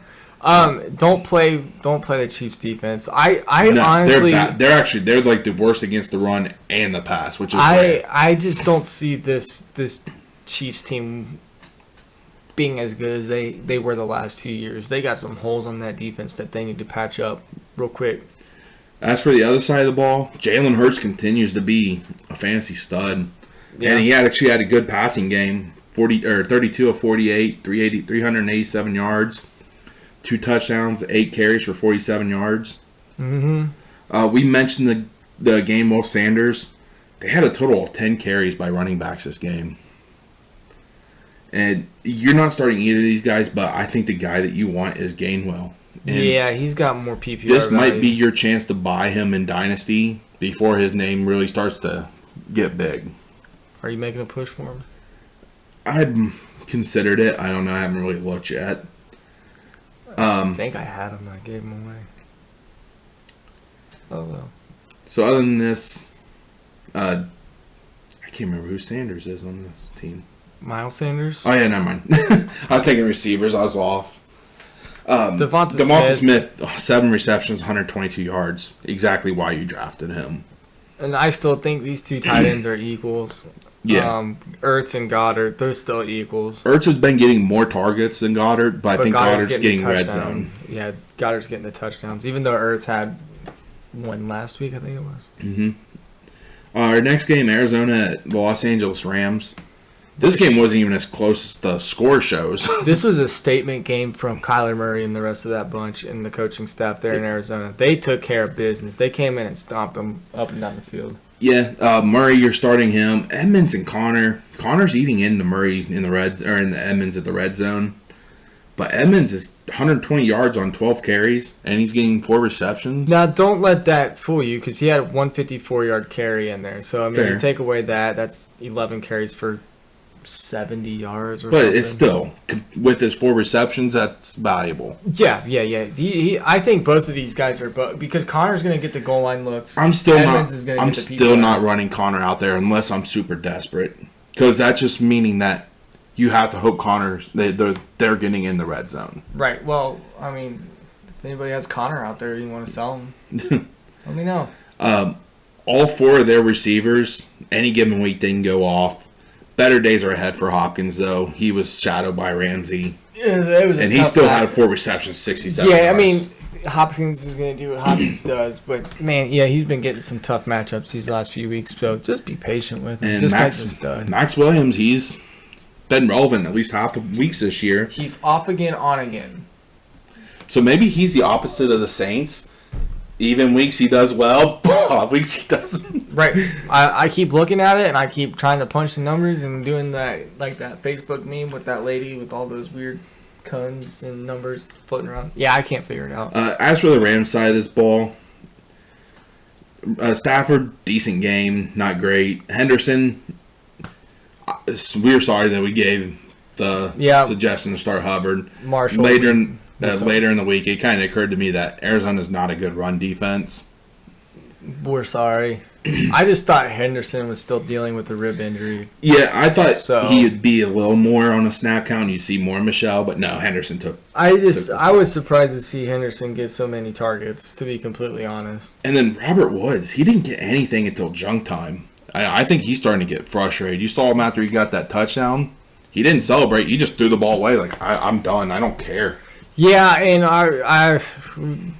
Don't play the Chiefs defense. Honestly, they're like the worst against the run and the pass, which is rare. I just don't see this Chiefs team being as good as they were the last 2 years. They got some holes on that defense that they need to patch up real quick. As for the other side of the ball, Jalen Hurts continues to be a fantasy stud. Yeah. And he actually had a good passing game. 32 of 48, 387 yards, 2 touchdowns, 8 carries for 47 yards. We mentioned the Gainwell Sanders. They had a total of 10 carries by running backs this game. And you're not starting either of these guys, but I think the guy that you want is Gainwell. And he's got more PPR this value. might be your chance to buy him in Dynasty before his name really starts to get big. Are you making a push for him? I've considered it. I don't know. I haven't really looked yet. I think I had him. I gave him away. Oh, well. So other than this, I can't remember who Sanders is on this team. Miles Sanders? Oh, yeah, never mind. I was thinking receivers. I was off. Devonta Smith, 7 receptions, 122 yards. Exactly why you drafted him. And I still think these two tight ends are equals. Yeah. Ertz and Goddard, they're still equals. Ertz has been getting more targets than Goddard, but I think Goddard's getting red zone. Yeah, Goddard's getting the touchdowns, even though Ertz had one last week, I think it was. Our next game, Arizona at the Los Angeles Rams. This game wasn't even as close as the score shows. This was a statement game from Kyler Murray and the rest of that bunch and the coaching staff there in Arizona. They took care of business. They came in and stomped them up and down the field. Yeah, Murray, you're starting him. Edmonds and Connor. Connor's eating into Murray in the Edmonds at the red zone. But Edmonds is 120 yards on 12 carries, and he's getting 4 receptions. Now, don't let that fool you, because he had a 154-yard carry in there. So, I mean, Fair. you take away that's 11 carries for 70 yards or But something. it's still, with his 4 receptions, that's valuable. Yeah. I think both of these guys are because Connor's going to get the goal line looks. I'm still Edmonds is gonna I'm get the people still not out. running Connor out there unless I'm super desperate, because that's just meaning that you have to hope they're getting in the red zone. Right. Well, I mean, if anybody has Connor out there, you want to sell him, let me know. All 4 of their receivers, any given week, they can go off. Better days are ahead for Hopkins, though. He was shadowed by Ramsey. Yeah, it was And he still had 4 receptions, 67 Yeah, I yards. mean, Hopkins is going to do what Hopkins does. But, man, yeah, he's been getting some tough matchups these last few weeks. So just be patient with him. And This guy's a stud. Max Williams, he's been relevant at least half the weeks this year. He's off again, on again. So maybe he's the opposite of the Saints. Even weeks he does well, off weeks he doesn't. Right. I keep looking at it, and I keep trying to punch the numbers and doing that, like that Facebook meme with that lady with all those weird cuns and numbers floating around. Yeah, I can't figure it out. As for the Rams side of this ball, Stafford, decent game, not great. Henderson, we were sorry that we gave the suggestion to start Hubbard. Marshall. Later in the week, it kind of occurred to me that Arizona's not a good run defense. We're sorry. I just thought Henderson was still dealing with the rib injury. Yeah, I thought he would be a little more on a snap count. You'd see more Michelle, but no, Henderson took. I was surprised to see Henderson get so many targets, to be completely honest. And then Robert Woods, he didn't get anything until junk time. I think he's starting to get frustrated. You saw him after he got that touchdown. He didn't celebrate. He just threw the ball away like, I'm done. I don't care. Yeah, and our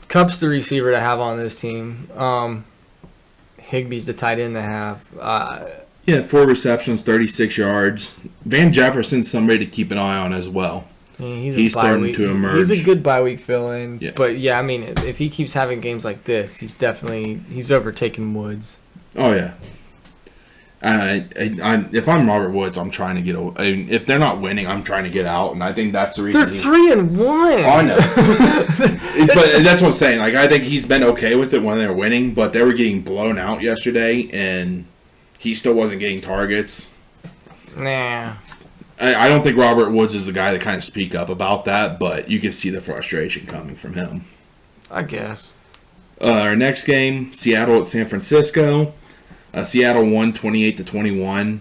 Cup's the receiver to have on this team. Higbee's the tight end to have. 4 receptions, 36 yards. Van Jefferson's somebody to keep an eye on as well. He's starting to emerge. He's a good bye week fill-in. Yeah. But, yeah, I mean, if he keeps having games like this, he's overtaking Woods. Oh, yeah. If I'm Robert Woods, I'm trying to get away. If they're not winning, I'm trying to get out, and I think that's the reason. They're 3-1. Oh, I know. But that's what I'm saying. Like, I think he's been okay with it when they're winning, but they were getting blown out yesterday, and he still wasn't getting targets. Nah. I don't think Robert Woods is the guy to kind of speak up about that, but you can see the frustration coming from him. I guess. Our next game, Seattle at San Francisco. Seattle won 28-21.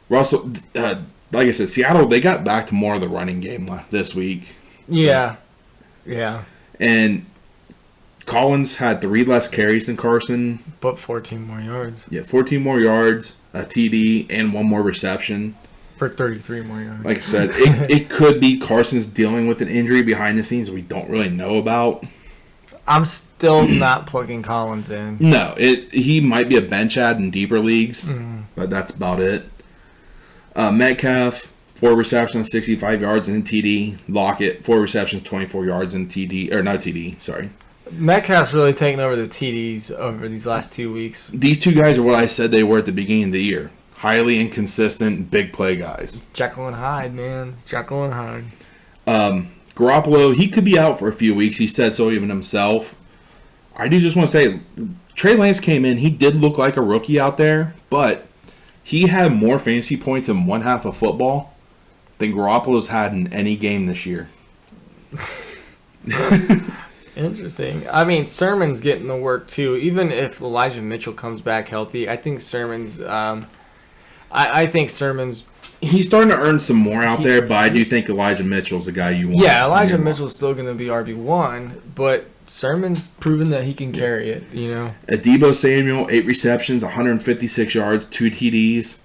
Russell, like I said, Seattle, they got back to more of the running game this week. Yeah. And Collins had 3 less carries than Carson. But 14 more yards. Yeah, 14 more yards, a TD, and 1 more reception. For 33 more yards. Like I said, it could be Carson's dealing with an injury behind the scenes we don't really know about. I'm still not plugging Collins in. No, he might be a bench ad in deeper leagues, but that's about it. Metcalf, 4 receptions, 65 yards and a TD. Lockett, 4 receptions, 24 yards and TD. Or not TD, sorry. Metcalf's really taken over the TDs over these last 2 weeks. These 2 guys are what I said they were at the beginning of the year. Highly inconsistent, big play guys. Jekyll and Hyde, man. Jekyll and Hyde. Garoppolo, he could be out for a few weeks. He said so even himself. I do just want to say, Trey Lance came in. He did look like a rookie out there, but he had more fantasy points in one half of football than Garoppolo's had in any game this year. Interesting. I mean, Sermon's getting the work, too. Even if Elijah Mitchell comes back healthy, I think Sermon's... I think Sermon's... He's starting to earn some more out there, but I do think Elijah Mitchell's the guy you want. Yeah, Elijah Mitchell's still going to be RB1, but Sermon's proven that he can carry it, you know. Deebo Samuel, 8 receptions, 156 yards, 2 TDs.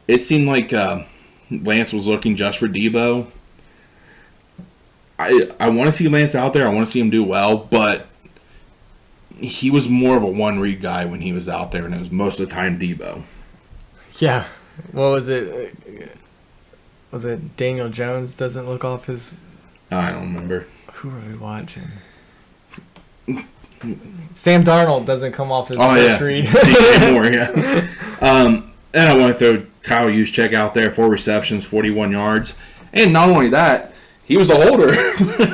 It seemed like Lance was looking just for Deebo. I want to see Lance out there. I want to see him do well, but he was more of a one-read guy when he was out there, and it was most of the time Deebo. Yeah. What was it? Was it Daniel Jones doesn't look off his... I don't remember. Who are we watching? Sam Darnold doesn't come off his first read. More, yeah. And I want to throw Kyle Juszczyk out there, 4 receptions, 41 yards. And not only that, He was the holder.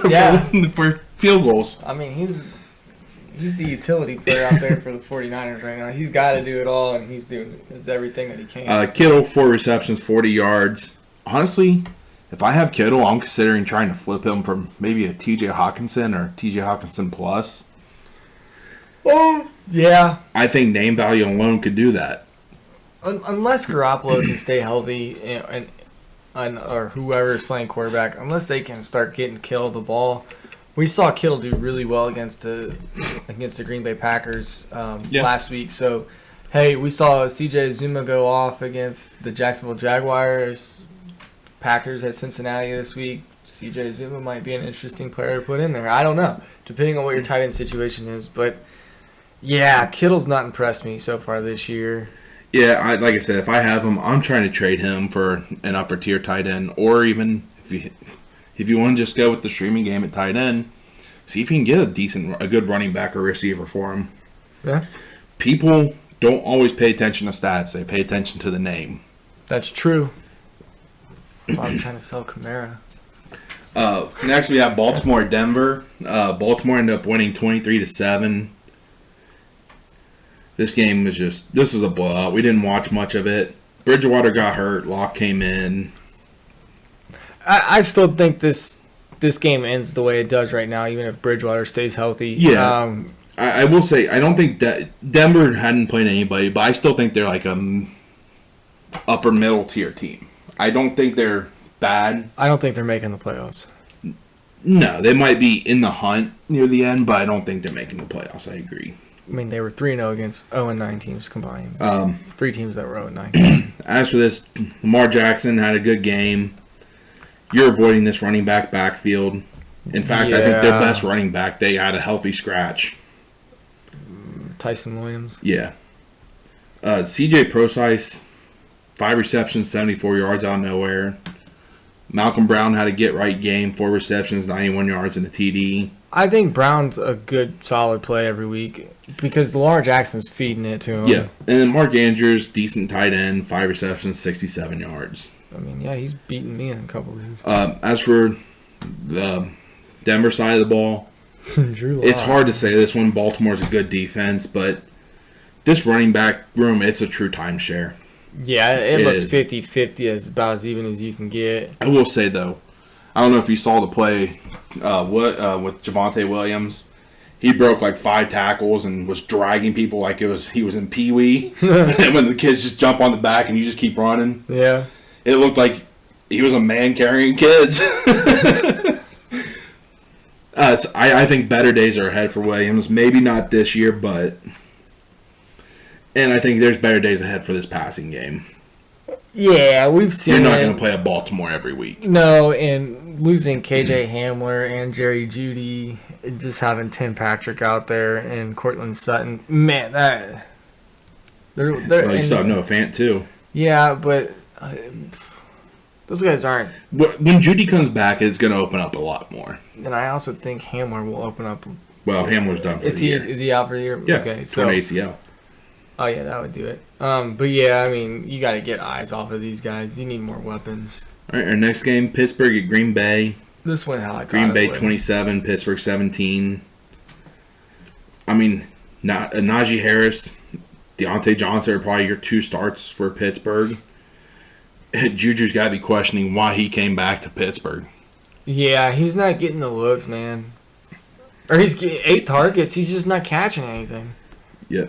Yeah. for field goals. I mean, he's the utility player out there for the 49ers right now. He's got to do it all, and he's doing everything that he can. Kittle, 4 receptions, 40 yards. Honestly, if I have Kittle, I'm considering trying to flip him from maybe a TJ Hawkinson or TJ Hawkinson plus. Oh, yeah. I think name value alone could do that. Unless Garoppolo can stay healthy and or whoever is playing quarterback, unless they can start getting Kittle the ball. We saw Kittle do really well against the Green Bay Packers last week. So, hey, we saw C.J. Zuma go off against the Jacksonville Jaguars. Packers at Cincinnati this week. C.J. Zuma might be an interesting player to put in there. I don't know, depending on what your tight end situation is. But, yeah, Kittle's not impressed me so far this year. Yeah, like I said, if I have him, I'm trying to trade him for an upper tier tight end, or even if you want to just go with the streaming game at tight end, see if you can get a good running back or receiver for him. Yeah. People don't always pay attention to stats; they pay attention to the name. That's true. I'm trying to sell Kamara. Next, we have Baltimore, Denver. Baltimore ended up winning 23-7. This game was this was a blowout. We didn't watch much of it. Bridgewater got hurt. Locke came in. I still think this game ends the way it does right now, even if Bridgewater stays healthy. Yeah. I will say, I don't think that Denver hadn't played anybody, but I still think they're like a upper middle tier team. I don't think they're bad. I don't think they're making the playoffs. No, they might be in the hunt near the end, but I don't think they're making the playoffs. I agree. I mean, they were 3-0 against 0-9 teams combined. 3 teams that were 0-9. As for this, Lamar Jackson had a good game. You're avoiding this running backfield. In fact, I think their best running back, they had a healthy scratch. Tyson Williams. Yeah. CJ Procise, 5 receptions, 74 yards out of nowhere. Malcolm Brown had a get-right game, 4 receptions, 91 yards, and a TD. I think Brown's a good, solid play every week because Lamar Jackson's feeding it to him. Yeah, and then Mark Andrews, decent tight end, 5 receptions, 67 yards. I mean, yeah, he's beaten me in a couple of these. As for the Denver side of the ball, it's hard to say this one. Baltimore's a good defense, but this running back room, it's a true timeshare. Yeah, it looks 50-50. It's about as even as you can get. I will say, though, I don't know if you saw the play with Javonte Williams. He broke like 5 tackles and was dragging people like he was in Pee Wee. And when the kids just jump on the back and you just keep running. Yeah. It looked like he was a man carrying kids. I think better days are ahead for Williams. Maybe not this year, but... And I think there's better days ahead for this passing game. Yeah, we've seen You're not going to play at Baltimore every week. No, and losing KJ Hamler and Jerry Jeudy, just having Tim Patrick out there and Cortland Sutton, man, that they're well, you still have Noah Fant too. Yeah, but those guys aren't. When Jeudy comes back, it's going to open up a lot more. And I also think Hamler will open up. Well, Hamler's done for the year. Is he out for the year? Yeah, okay, so ACL. Oh, yeah, that would do it. But, yeah, I mean, you got to get eyes off of these guys. You need more weapons. All right, our next game, Pittsburgh at Green Bay. This one, how I thought Green Bay it would. 27, Pittsburgh 17. I mean, Najee Harris, Deontay Johnson are probably your 2 starts for Pittsburgh. Juju's got to be questioning why he came back to Pittsburgh. Yeah, he's not getting the looks, man. Or he's getting 8 targets. He's just not catching anything. Yeah.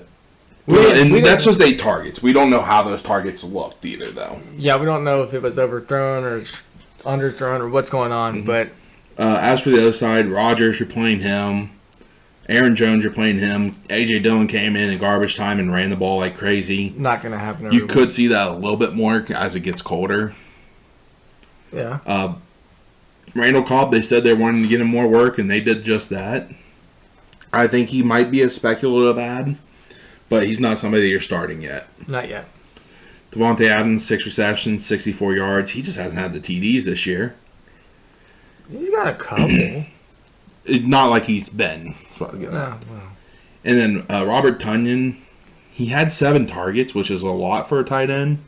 That's just 8 targets. We don't know how those targets looked either, though. Yeah, we don't know if it was overthrown or underthrown or what's going on. Mm-hmm. But as for the other side, Rodgers, you're playing him. Aaron Jones, you're playing him. A.J. Dillon came in garbage time and ran the ball like crazy. Not going to happen. You could see that a little bit more as it gets colder. Yeah. Randall Cobb, they said they wanted to get him more work, and they did just that. I think he might be a speculative ad, but he's not somebody that you're starting yet. Not yet. Devontae Adams, 6 receptions, 64 yards. He just hasn't had the TDs this year. He's got a couple. Not like he's been. That's what I'm getting at. Well. And then Robert Tonyan, he had 7 targets, which is a lot for a tight end.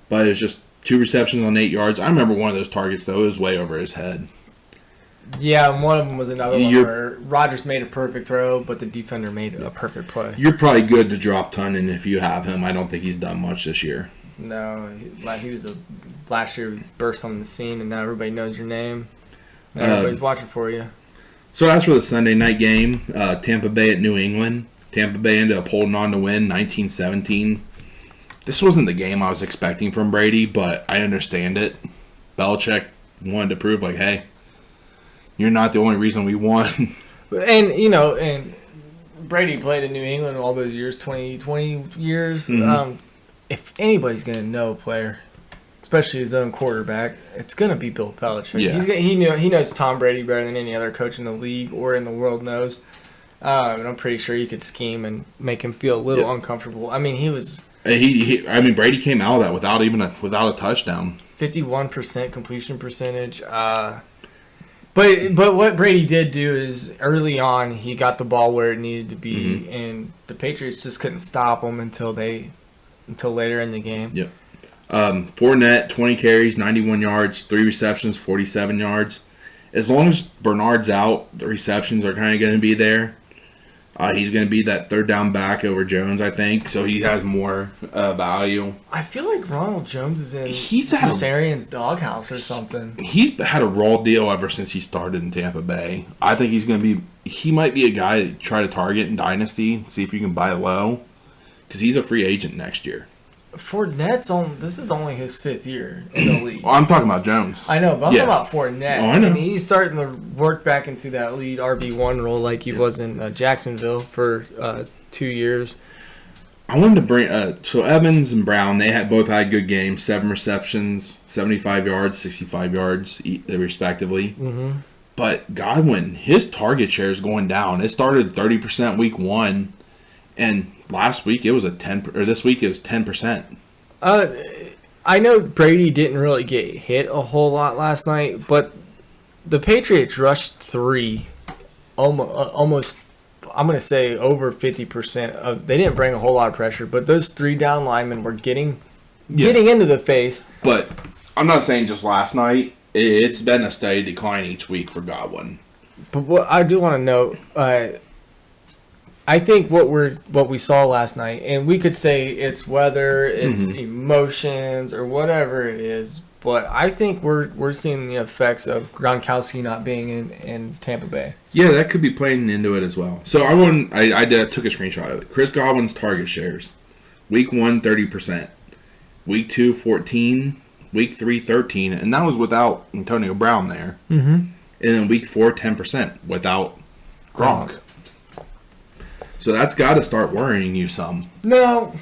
But it's just 2 receptions on 8 yards. I remember one of those targets, though. It was way over his head. Yeah, and one of them was another one where Rodgers made a perfect throw, but the defender made a perfect play. You're probably good to drop Tunnan if you have him. I don't think he's done much this year. No, he was last year he was burst on the scene, and now everybody knows your name. Now everybody's watching for you. So as for the Sunday night game, Tampa Bay at New England. Tampa Bay ended up holding on to win 19-17. This wasn't the game I was expecting from Brady, but I understand it. Belichick wanted to prove, like, hey, you're not the only reason we won. And, and Brady played in New England all those years, 20 years. Mm-hmm. If anybody's going to know a player, especially his own quarterback, it's going to be Bill Belichick. Yeah. He knows Tom Brady better than any other coach in the league or in the world knows. And I'm pretty sure you could scheme and make him feel a little uncomfortable. I mean, he was... Brady came out of that without a touchdown. 51% completion percentage. But what Brady did do is early on he got the ball where it needed to be, and the Patriots just couldn't stop him until later in the game. Yep. Fournette, 20 carries, 91 yards, 3 receptions, 47 yards. As long as Bernard's out, the receptions are kind of going to be there. He's going to be that third down back over Jones, I think, so he has more value. I feel like Ronald Jones is in Bruce Arians' doghouse or something. He's had a raw deal ever since he started in Tampa Bay. I think he might be a guy to try to target in Dynasty, see if you can buy low, because he's a free agent next year. This is only his 5th year in the league. I'm talking about Jones. I know, but I'm talking about Fournette. Oh, I know. And he's starting to work back into that lead RB1 role like he was in Jacksonville for 2 years. I wanted to bring so Evans and Brown, they both had good games, 7 receptions, 75 yards, 65 yards respectively. Mm-hmm. But Godwin, his target share is going down. It started 30% week 1, and last week it was this week it was 10%. I know Brady didn't really get hit a whole lot last night, but the Patriots rushed 3, almost. I'm going to say over 50%. They didn't bring a whole lot of pressure, but those 3 down linemen were getting into the face. But I'm not saying just last night. It's been a steady decline each week for Godwin. But what I do want to note, I think what we saw last night, and we could say it's weather, it's emotions, or whatever it is, but I think we're seeing the effects of Gronkowski not being in Tampa Bay. Yeah, that could be playing into it as well. So I took a screenshot of it. Chris Godwin's target shares: week 1, 30%, week 2, 14%, week 3, 13%, and that was without Antonio Brown there. Mm-hmm. And then week 4, 10% without Gronk. So that's got to start worrying you some. No,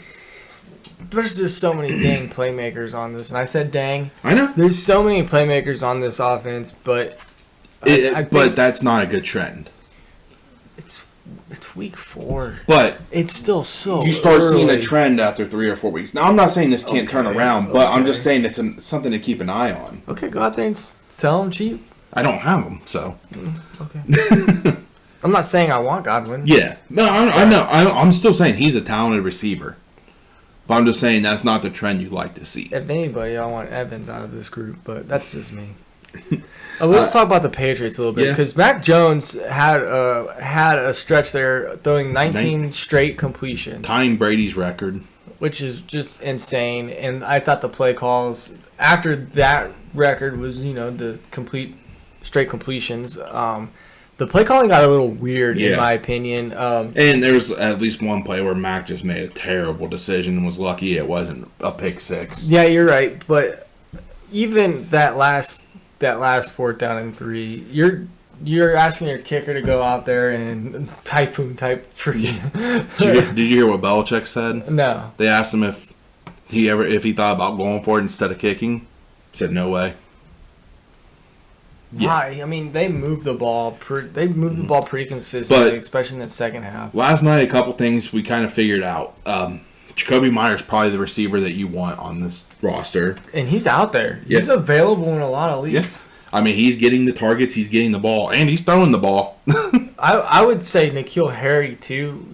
there's just so many dang playmakers on this, and I said dang. I know. There's so many playmakers on this offense, but but that's not a good trend. It's week 4, but it's still so. You start early. seeing a trend after 3 or 4 weeks. Now I'm not saying this can't turn around, but I'm just saying it's something to keep an eye on. Okay, go out there and sell them cheap. I don't have them, so. Okay. I'm not saying I want Godwin. Yeah. No, I know. I'm still saying he's a talented receiver. But I'm just saying that's not the trend you'd like to see. If anybody, I want Evans out of this group, but that's just me. Let's talk about the Patriots a little bit, because Mac Jones had a stretch there throwing 19 straight completions. Tying Brady's record. Which is just insane. And I thought the play calls, after that record was, the straight completions, the play calling got a little weird, in my opinion. And there was at least one play where Mac just made a terrible decision and was lucky it wasn't a pick 6. Yeah, you're right. But even that last 4th down and 3, you're asking your kicker to go out there and typhoon type freaking. Did you hear what Belichick said? No. They asked him if he thought about going for it instead of kicking. He said no way. Why? Yeah. I mean, they moved the ball. Pretty consistently, especially in the second half. Last night, a couple things we kind of figured out. Jacoby Myers probably the receiver that you want on this roster, and he's out there. He's available in a lot of leagues. Yes. I mean, he's getting the targets, he's getting the ball, and he's throwing the ball. I would say N'Keal Harry too.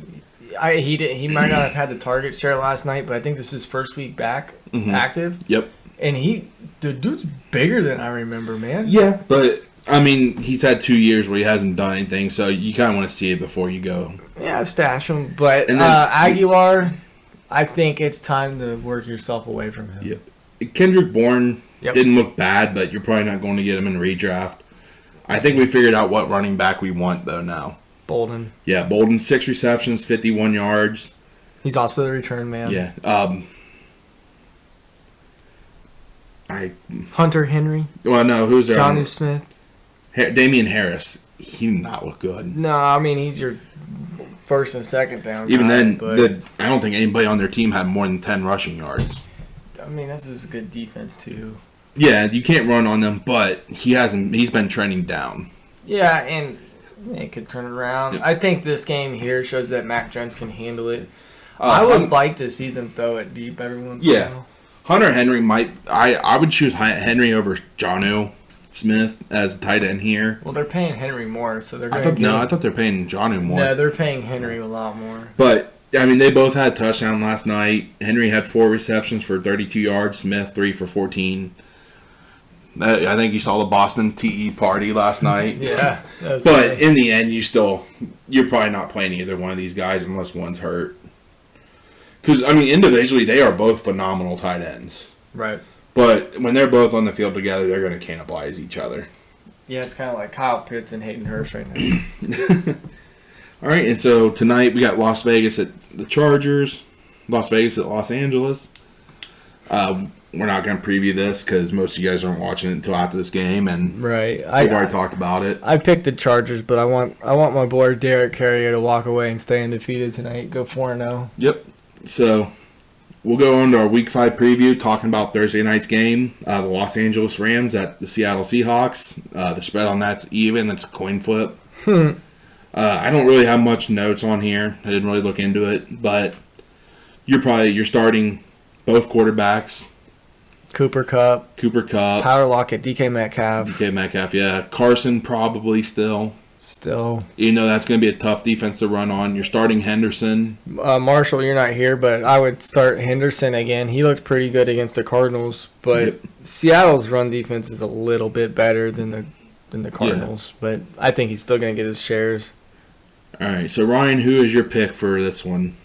He might not have had the target share last night, but I think this is his first week back active. Yep. And the dude's bigger than I remember, man. Yeah, but I mean, he's had 2 years where he hasn't done anything, so you kind of want to see it before you go. Yeah, stash him. But And then, Aguilar, I think it's time to work yourself away from him. Yep. Kendrick Bourne didn't look bad, but you're probably not going to get him in redraft. I think we figured out what running back we want, though, now. Bolden. Yeah, Bolden, 6 receptions, 51 yards. He's also the return man. Yeah. Hunter Henry. Well, no, who's there? Jonnu Smith. Damian Harris. He did not look good. No, I mean, he's your first and second down Even guy, then, but I don't think anybody on their team had more than 10 rushing yards. I mean, this is a good defense, too. Yeah, you can't run on them, but he's been trending down. Yeah, and they could turn it around. Yep. I think this game here shows that Mac Jones can handle it. I would like to see them throw it deep every once in a while. Hunter Henry I would choose Henry over Jonnu Smith as a tight end here. Well, they're paying Henry more, so they're going to I thought they're paying Jonnu more. No, they're paying Henry a lot more. But, I mean, they both had touchdown last night. Henry had 4 receptions for 32 yards. Smith, 3 for 14. I think you saw the Boston TE party last night. Yeah. But in the end, you're probably not playing either one of these guys unless one's hurt. Because, I mean, individually, they are both phenomenal tight ends. Right. But when they're both on the field together, they're going to cannibalize each other. Yeah, it's kind of like Kyle Pitts and Hayden Hurst right now. All right, and so tonight we got Las Vegas at the Chargers, Las Vegas at Los Angeles. We're not going to preview this because most of you guys aren't watching it until after this game, and right. we've already talked about it. I picked the Chargers, but I want my boy Derek Carrier to walk away and stay undefeated tonight. Go 4-0. Yep. So we'll go on to our Week 5 preview, talking about Thursday night's game, the Los Angeles Rams at the Seattle Seahawks. The spread on that's even. It's a coin flip. I don't really have much notes on here. I didn't really look into it, but you're starting both quarterbacks. Cooper Kupp, Tyler Lockett, DK Metcalf. Yeah. Carson probably still. Even though that's going to be a tough defense to run on. You're starting Henderson. Marshall, you're not here, but I would start Henderson again. He looked pretty good against the Cardinals, but Seattle's run defense is a little bit better than the Cardinals, but I think he's still going to get his shares. All right, so Ryan, who is your pick for this one?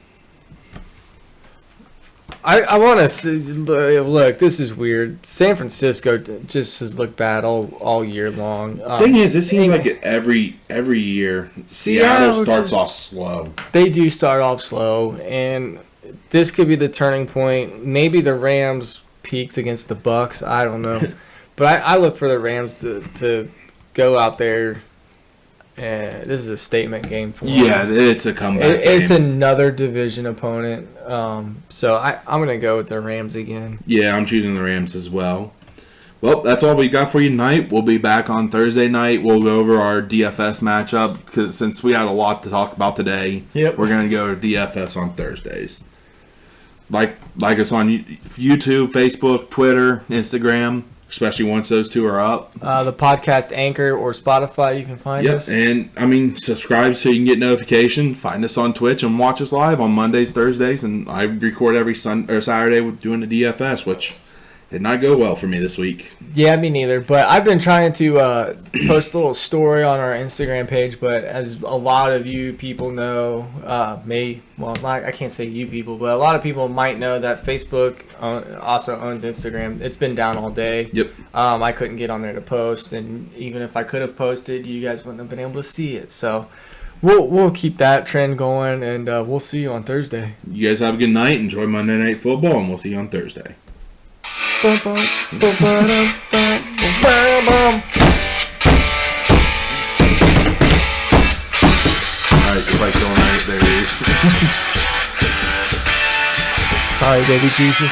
I want to look. This is weird. San Francisco just has looked bad all year long. Thing is, it seems like every year Seattle starts off slow. They do start off slow, and this could be the turning point. Maybe the Rams peaks against the Bucks. I don't know, but I look for the Rams to go out there. This is a statement game for them. Yeah, it's a comeback game. It's another division opponent. So I'm going to go with the Rams again. Yeah, I'm choosing the Rams as well. Well, that's all we got for you tonight. We'll be back on Thursday night. We'll go over our DFS matchup because since we had a lot to talk about today, we're going to go to DFS on Thursdays. Like us on YouTube, Facebook, Twitter, Instagram. Especially once those 2 are up. The podcast Anchor or Spotify, you can find us. And, I mean, subscribe so you can get notification. Find us on Twitch and watch us live on Mondays, Thursdays. And I record every Saturday with doing the DFS, which did not go well for me this week. Yeah, me neither. But I've been trying to post a little story on our Instagram page. But as a lot of you people know, I can't say you people, but a lot of people might know that Facebook also owns Instagram. It's been down all day. Yep. I couldn't get on there to post, and even if I could have posted, you guys wouldn't have been able to see it. So we'll keep that trend going, and we'll see you on Thursday. You guys have a good night. Enjoy Monday Night Football, and we'll see you on Thursday. All right, everybody's going right there. Sorry, baby Jesus.